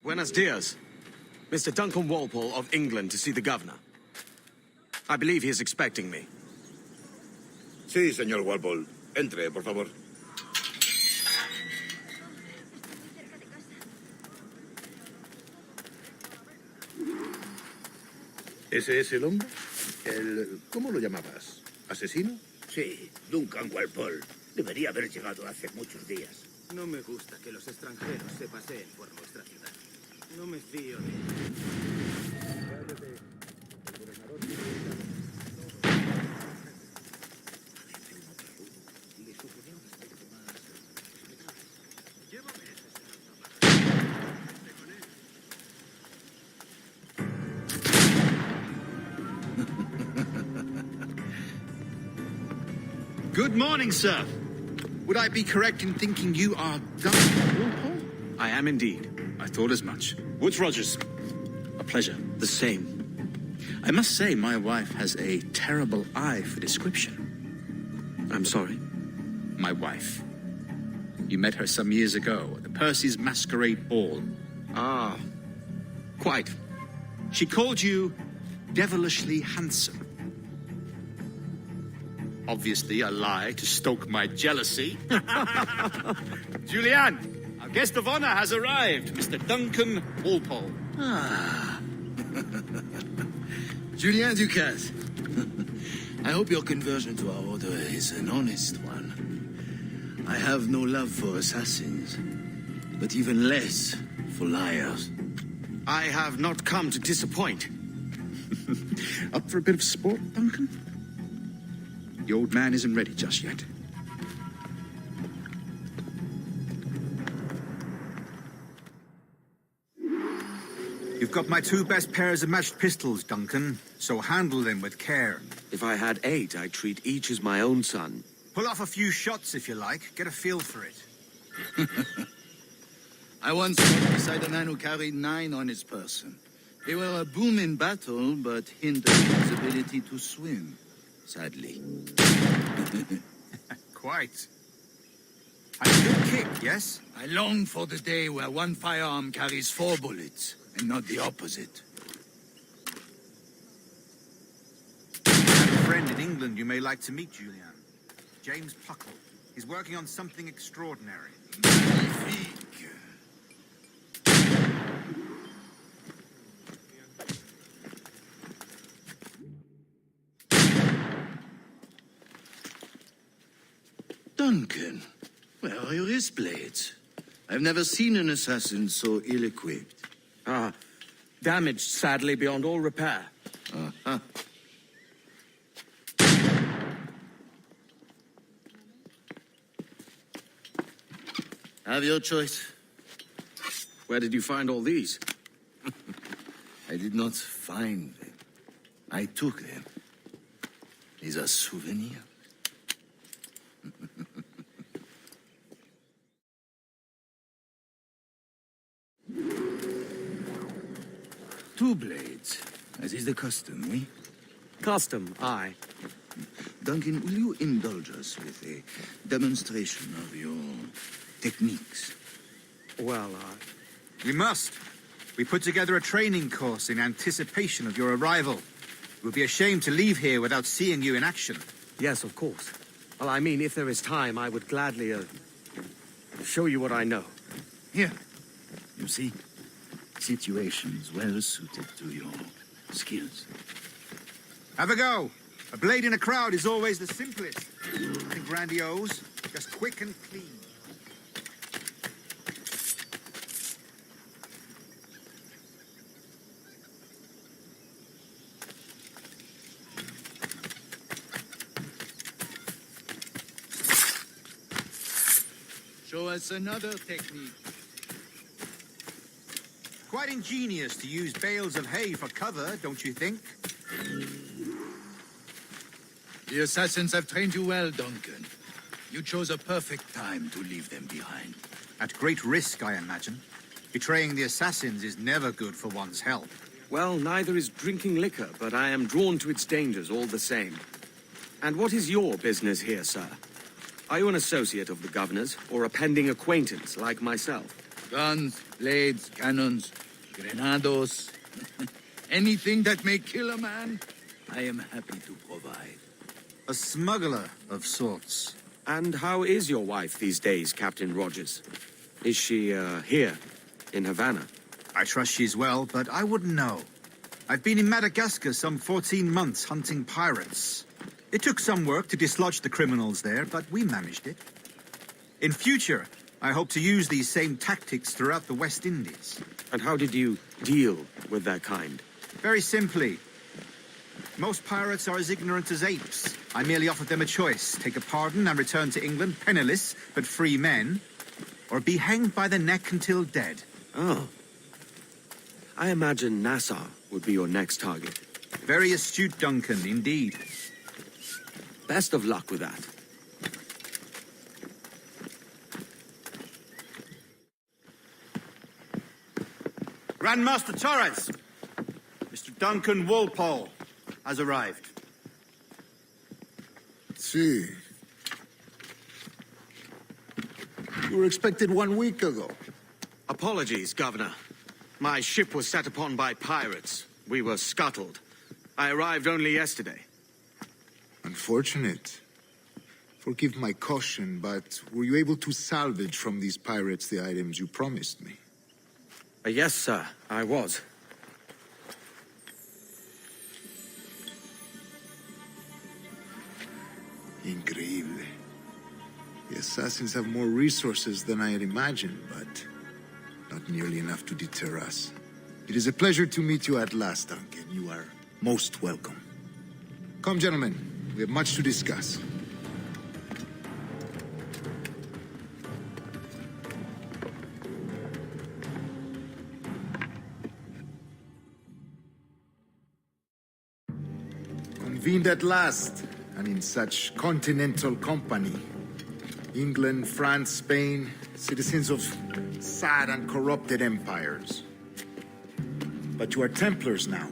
Buenos dias. Mr. Duncan Walpole of England to see the governor. I believe he is expecting me. Sí, señor Walpole. Entre, por favor. ¿Ese es el hombre? ¿Cómo lo llamabas? ¿Asesino? Sí, Duncan Walpole. Debería haber llegado hace muchos días. No me gusta que los extranjeros se paseen por nuestra ciudad. No me fío de... Good morning, sir. Would I be correct in thinking you are Duncan Walpole? I am indeed. I thought as much. Woods Rogers. A pleasure. The same. I must say my wife has a terrible eye for description. I'm sorry. My wife. You met her some years ago at the Percy's Masquerade Ball. Ah, quite. She called you devilishly handsome. Obviously a lie to stoke my jealousy. Julianne, our guest of honor has arrived, Mr. Duncan Walpole. Ah. Julien Ducasse. I hope your conversion to our order is an honest one. I have no love for assassins, but even less for liars. I have not come to disappoint. Up for a bit of sport, Duncan? The old man isn't ready just yet. You've got my 2 best pairs of matched pistols, Duncan, so handle them with care. If I had 8, I'd treat each as my own son. Pull off a few shots if you like. Get a feel for it. I once fought beside a man who carried 9 on his person. They were a boom in battle, but hindered his ability to swim, sadly. Quite. And a good kick, yes? I long for the day where one firearm carries 4 bullets, and not the opposite. I have a friend in England you may like to meet, Julian. James Puckle. He's working on something extraordinary. Duncan, where are your wrist blades? I've never seen an assassin so ill-equipped. Damaged, sadly, beyond all repair. Uh-huh. Have your choice. Where did you find all these? I did not find them. I took them. These are souvenirs. Two blades, as is the custom, oui? Custom, aye. Duncan, will you indulge us with a demonstration of your techniques? Well, We must. We put together a training course in anticipation of your arrival. It would be a shame to leave here without seeing you in action. yes, of course. Well, I mean, if there is time, I would gladly, show you what I know. Here, you see, situations well suited to your skills. Have a go. A blade in a crowd is always the simplest. Nothing grandiose, just quick and clean. Show us another technique. Quite ingenious to use bales of hay for cover, don't you think? The assassins have trained you well, Duncan. You chose a perfect time to leave them behind. At great risk, I imagine. Betraying the assassins is never good for one's health. Well, neither is drinking liquor, but I am drawn to its dangers all the same. And what is your business here, sir? Are you an associate of the governor's, or a pending acquaintance like myself? Guns, blades, cannons, grenados. Anything that may kill a man, I am happy to provide. A smuggler of sorts. And how is your wife these days, Captain Rogers? Is she, here, in Havana? I trust she's well, but I wouldn't know. I've been in Madagascar some 14 months hunting pirates. It took some work to dislodge the criminals there, but we managed it. In future, I hope to use these same tactics throughout the West Indies. And how did you deal with that kind? Very simply. Most pirates are as ignorant as apes. I merely offered them a choice. Take a pardon and return to England penniless, but free men, or be hanged by the neck until dead. Oh. I imagine Nassau would be your next target. Very astute, Duncan, indeed. Best of luck with that. Grandmaster Torres! Mr. Duncan Walpole has arrived. See. You were expected 1 week ago. Apologies, Governor. My ship was set upon by pirates. We were scuttled. I arrived only yesterday. Unfortunate. Forgive my caution, but were you able to salvage from these pirates the items you promised me? Yes, sir, I was. Increíble. The assassins have more resources than I had imagined, but not nearly enough to deter us. It is a pleasure to meet you at last, Duncan. You are most welcome. Come, gentlemen. We have much to discuss. Convened at last, and in such continental company. England, France, Spain, citizens of sad and corrupted empires. But you are Templars now,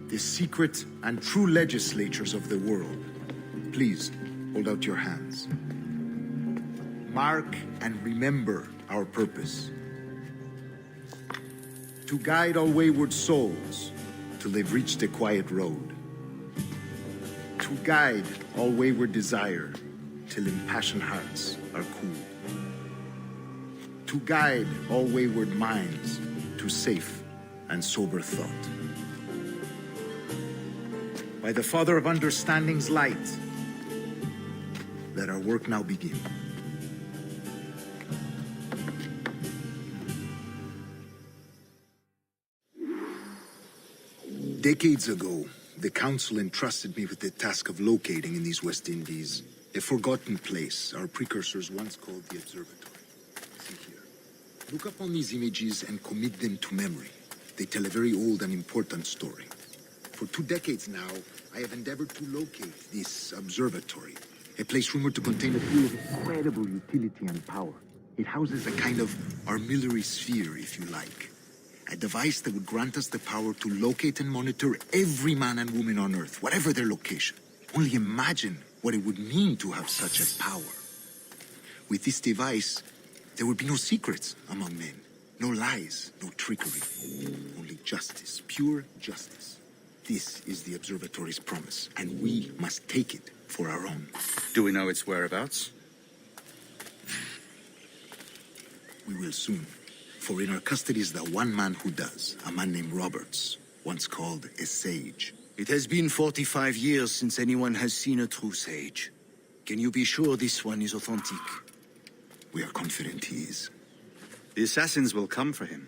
the secret and true legislators of the world. Please, hold out your hands. Mark and remember our purpose. To guide all wayward souls till they've reached a quiet road. To guide all wayward desire till impassioned hearts are cool. To guide all wayward minds to safe and sober thought. By the Father of Understanding's light, let our work now begin. Decades ago, the Council entrusted me with the task of locating in these West Indies a forgotten place our precursors once called the Observatory. See here. Look up on these images and commit them to memory. They tell a very old and important story. For 2 decades now, I have endeavored to locate this observatory, a place rumored to contain a pool of incredible utility and power. It houses a kind of armillary sphere, if you like. A device that would grant us the power to locate and monitor every man and woman on Earth, whatever their location. Only imagine what it would mean to have such a power. With this device, there would be no secrets among men, no lies, no trickery. Only justice, pure justice. This is the observatory's promise, and we must take it for our own. Do we know its whereabouts? We will soon. For in our custody is the one man who does, a man named Roberts, once called a sage. It has been 45 years since anyone has seen a true sage. Can you be sure this one is authentic? We are confident he is. The assassins will come for him.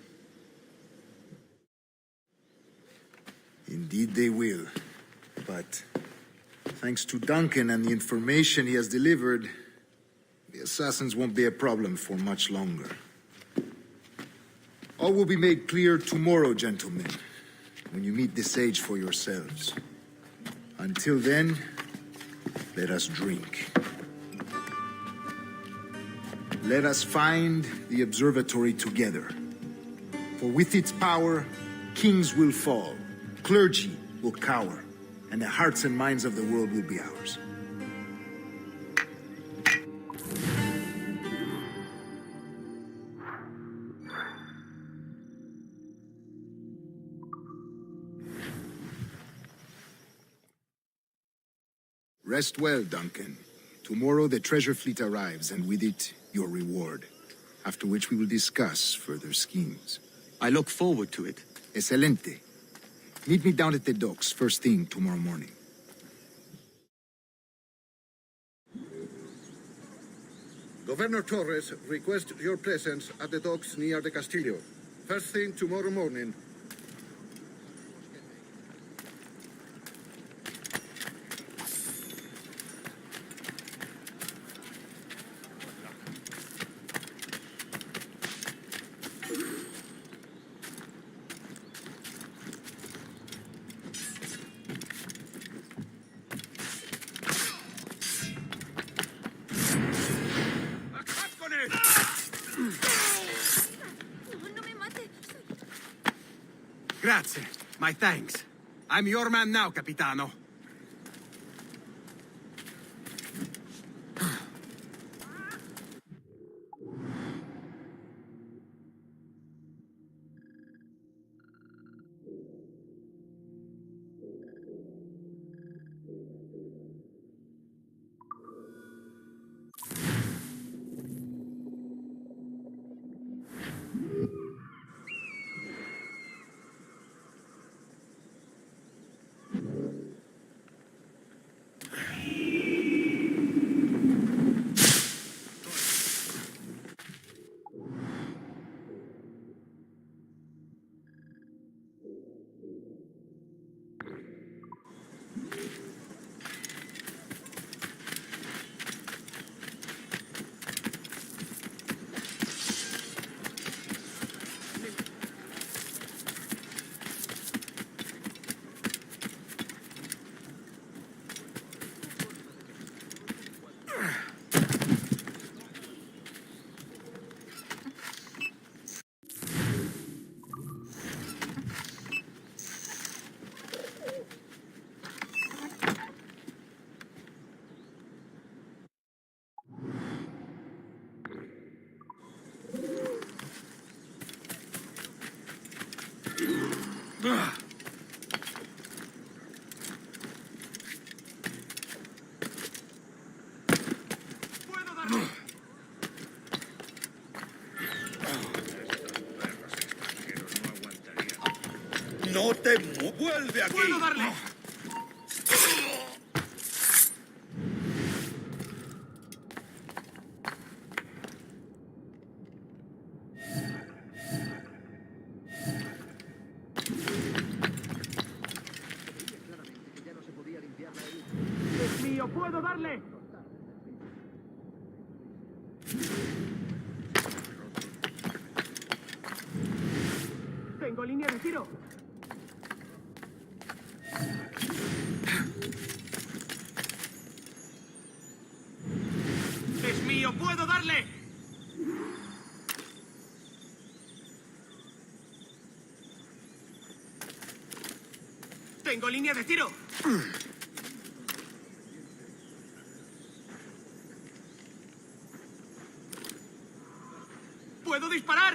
Indeed they will. But thanks to Duncan and the information he has delivered, the assassins won't be a problem for much longer. All will be made clear tomorrow, gentlemen, when you meet the sage for yourselves. Until then, let us drink. Let us find the observatory together. For with its power, kings will fall, clergy will cower, and the hearts and minds of the world will be ours. Rest well, Duncan. Tomorrow the treasure fleet arrives, and with it, your reward. After which we will discuss further schemes. I look forward to it. Excelente. Meet me down at the docks first thing tomorrow morning. Governor Torres requests your presence at the docks near the Castillo. First thing tomorrow morning. Grazie. My thanks. I'm your man now, Capitano. ¡No te vuelve aquí! ¡Puedo darle! ¡Es mío! ¡Puedo darle! Tengo línea de tiro. ¡Es mío! ¡Puedo darle! ¡Tengo línea de tiro! ¡Puedo disparar!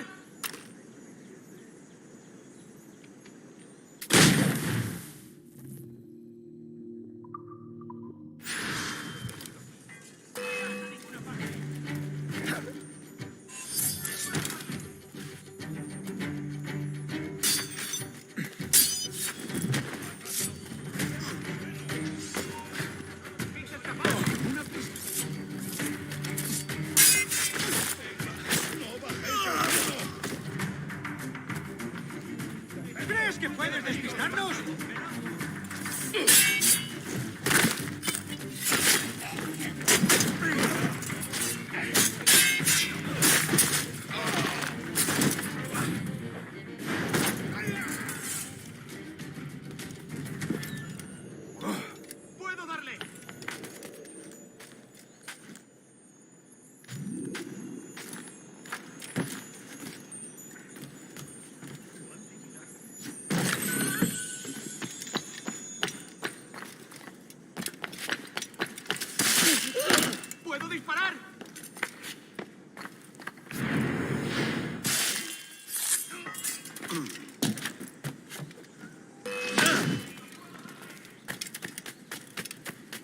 ¿Crees que puedes despistarnos? ¡Puedo darle! ¡Puedo disparar!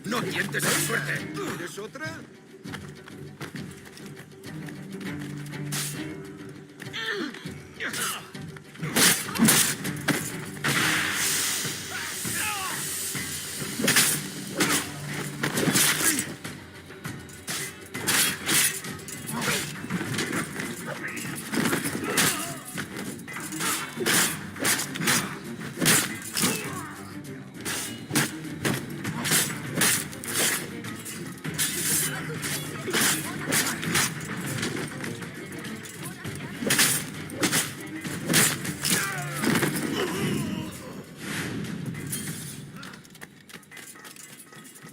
¡No tientes la suerte! ¿Quieres otra?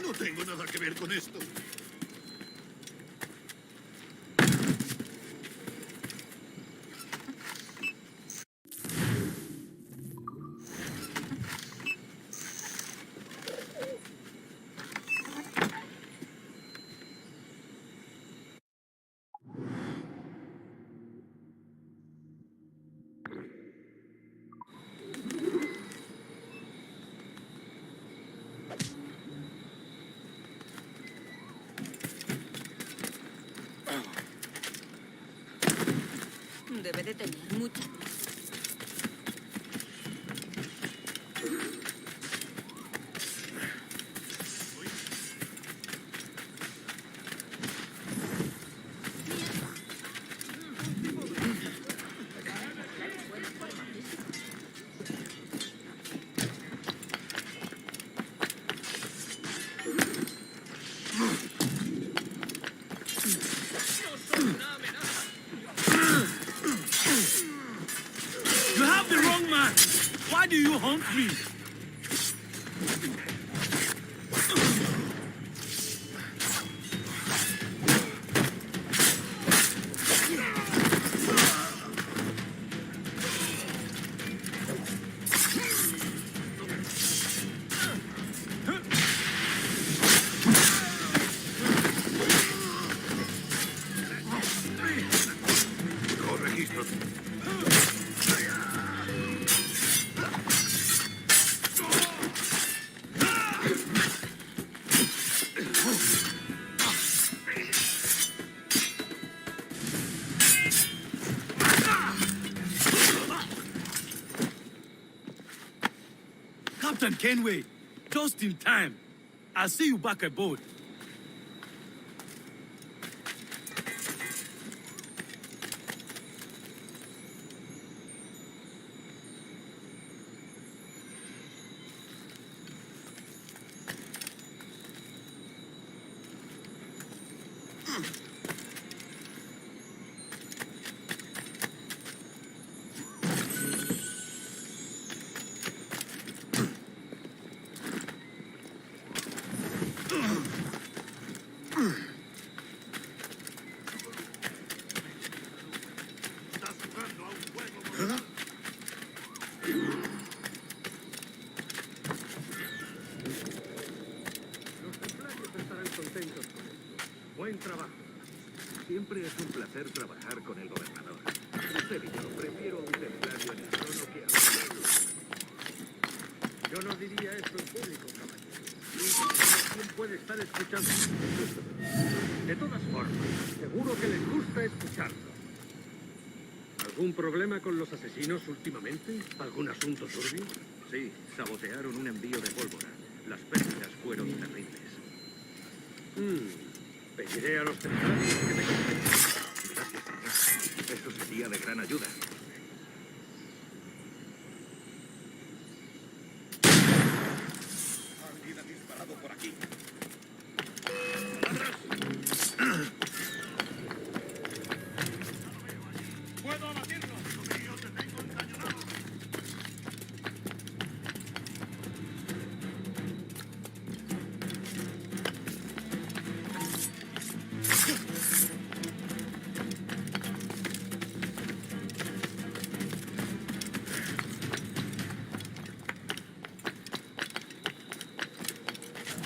No tengo nada que ver con esto. Debe de tener mucha. You have the wrong man! Why do you hunt me? No registro. Captain Kenway, just in time. I'll see you back aboard. Buen trabajo. Siempre es un placer trabajar con el gobernador. Usted y yo prefiero un templario en el trono que a un... Yo no diría esto en público, caballero. ¿Quién puede estar escuchando? De todas formas, seguro que les gusta escucharlo. ¿Algún problema con los asesinos últimamente? ¿Algún asunto turbio? Sí, sabotearon un envío de pólvora. Las pérdidas fueron terribles. Pediré a los templarios que me compensen. Gracias, señor. Eso sería de gran ayuda. Alguien ha disparado por aquí. ¡Puedo abatirlo! Yo te tengo encañonado.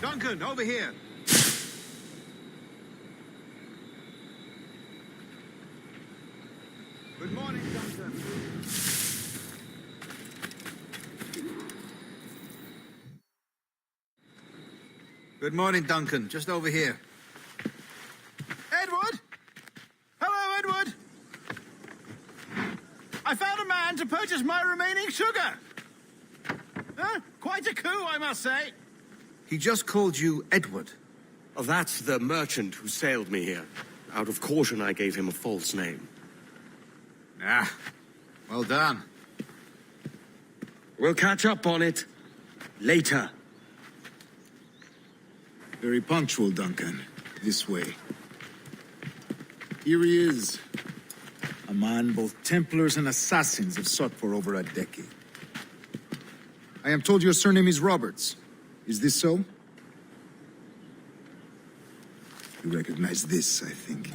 Duncan, over here. Good morning, Duncan. Good morning, Duncan. Just over here. Edward? Hello, Edward. I found a man to purchase my remaining sugar. Quite a coup, I must say. He just called you Edward. Oh, that's the merchant who sailed me here. Out of caution, I gave him a false name. Ah, well done. We'll catch up on it later. Very punctual, Duncan. This way. Here he is. A man both Templars and assassins have sought for over a decade. I am told your surname is Roberts. Is this so? You recognize this, I think.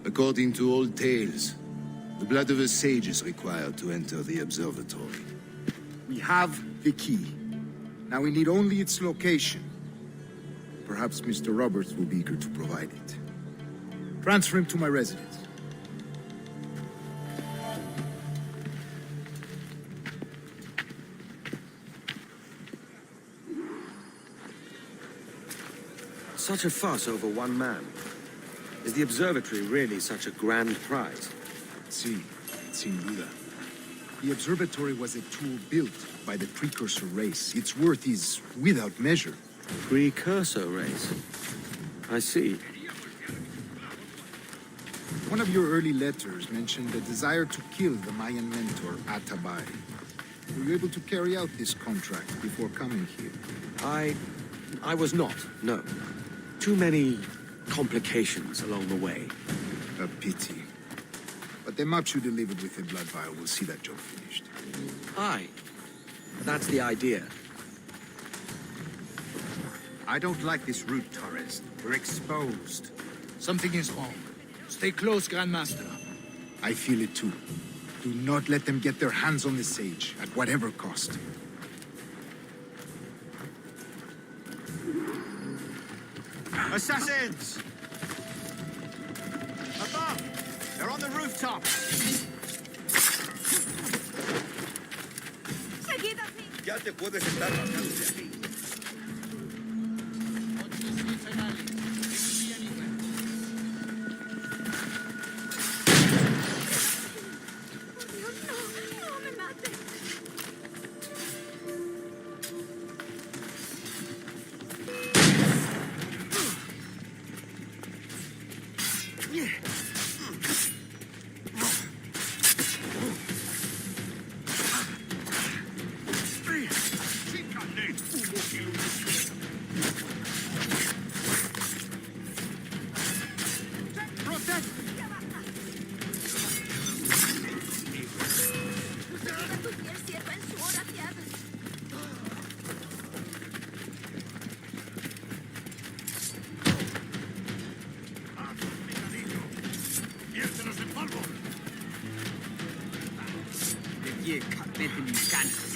According to old tales, the blood of a sage is required to enter the observatory. We have the key. Now we need only its location. Perhaps Mr. Roberts will be eager to provide it. Transfer him to my residence. Such a fuss over one man. Is the observatory really such a grand prize? Sí, sin duda. The observatory was a tool built by the precursor race. Its worth is without measure. Precursor race? I see. One of your early letters mentioned the desire to kill the Mayan mentor, Atabay. Were you able to carry out this contract before coming here? I was not, no. Too many complications along the way. A pity. But the maps you delivered with the blood vial will see that job finished. Aye. That's the idea. I don't like this route, Torres. We're exposed. Something is wrong. Stay close, Grandmaster. I feel it too. Do not let them get their hands on the sage, at whatever cost. Assassins! Above! They're on the rooftop! Ya te puedes estar bajando de aquí. meten mis canas.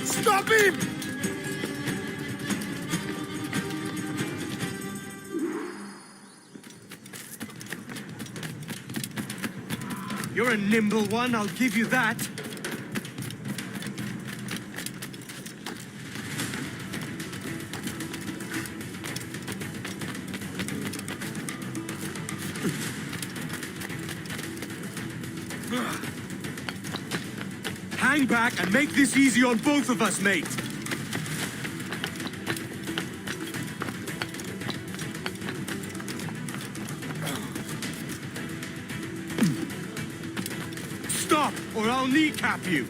Stop him! You're a nimble one, I'll give you that. Hang back and make this easy on both of us, mate. Stop, or I'll kneecap you.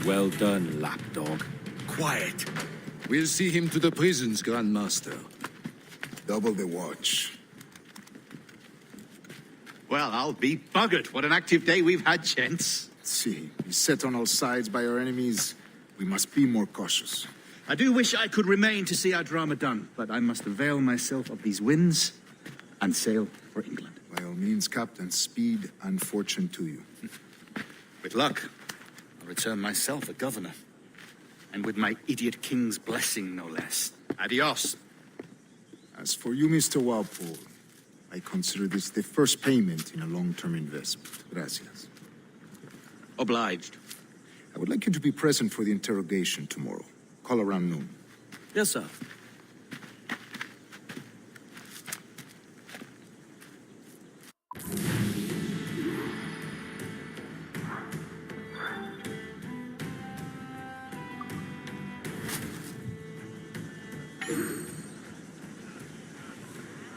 Well done, lapdog. Quiet. We'll see him to the prisons, Grand Master. Double the watch. Well, I'll be buggered. What an active day we've had, gents. See, beset on all sides by our enemies, we must be more cautious. I do wish I could remain to see our drama done, but I must avail myself of these winds and sail for England. By all means, Captain, speed and fortune to you. With luck, I'll return myself a governor. And with my idiot king's blessing, no less. Adios. As for you, Mr. Walpole, I consider this the first payment in a long-term investment. Gracias. Obliged. I would like you to be present for the interrogation tomorrow. Call around noon. Yes, sir.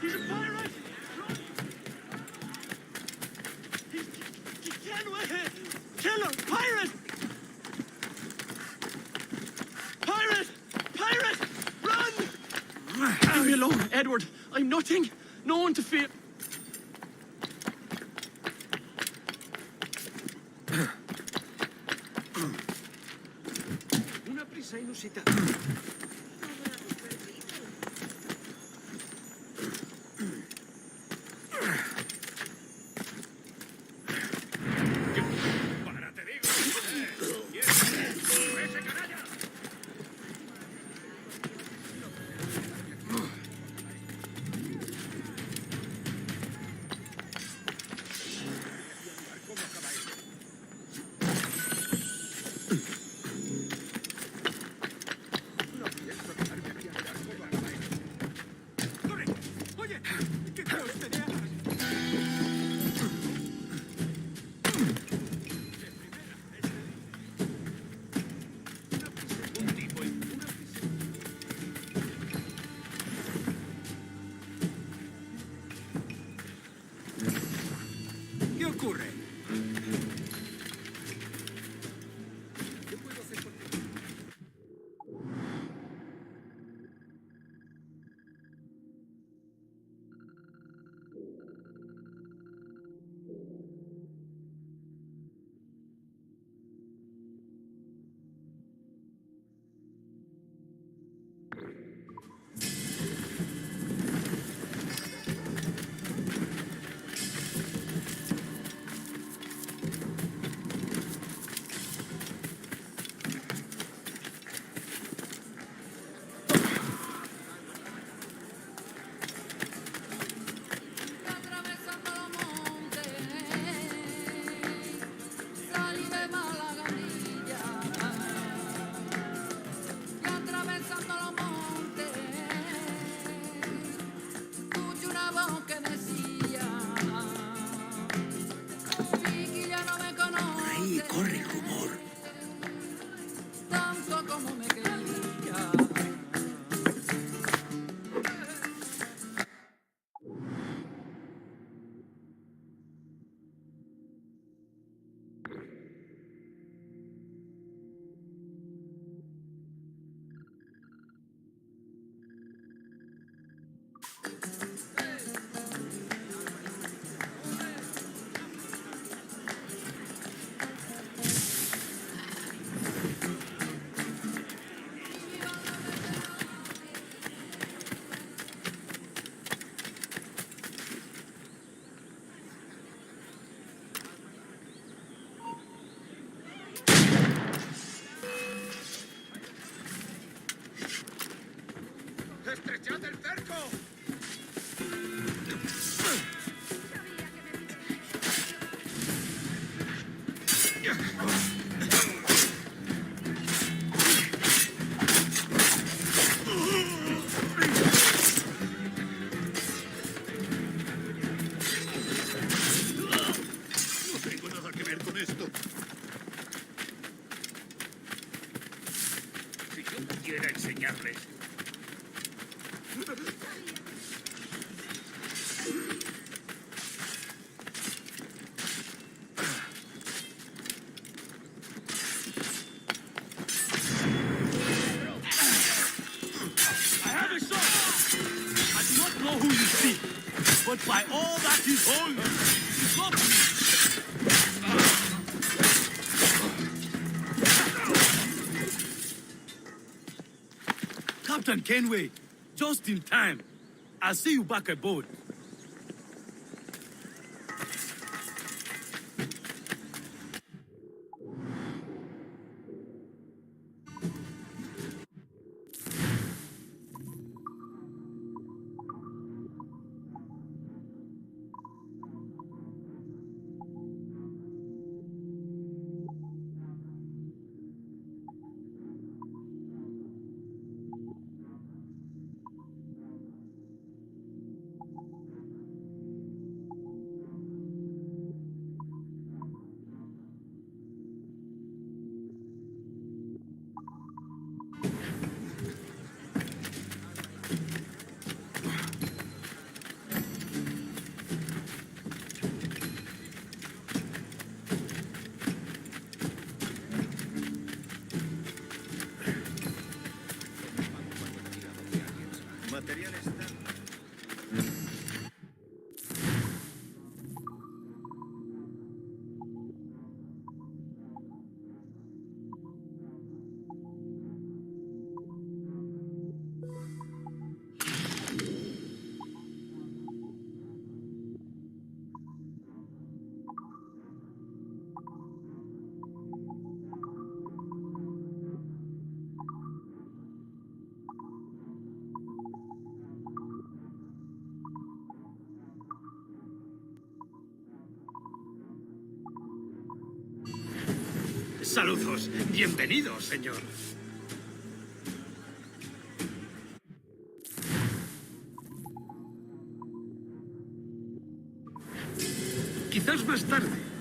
He's a pirate! Killer! Pirate! Pirate! Pirate! Run! Leave me alone, Edward. I'm nothing. No one to fear. Una prisa inusitada. by all that is holy. Stop me. Captain Kenway, just in time. I'll see you back aboard. Saludos. Bienvenido, señor. Quizás más tarde.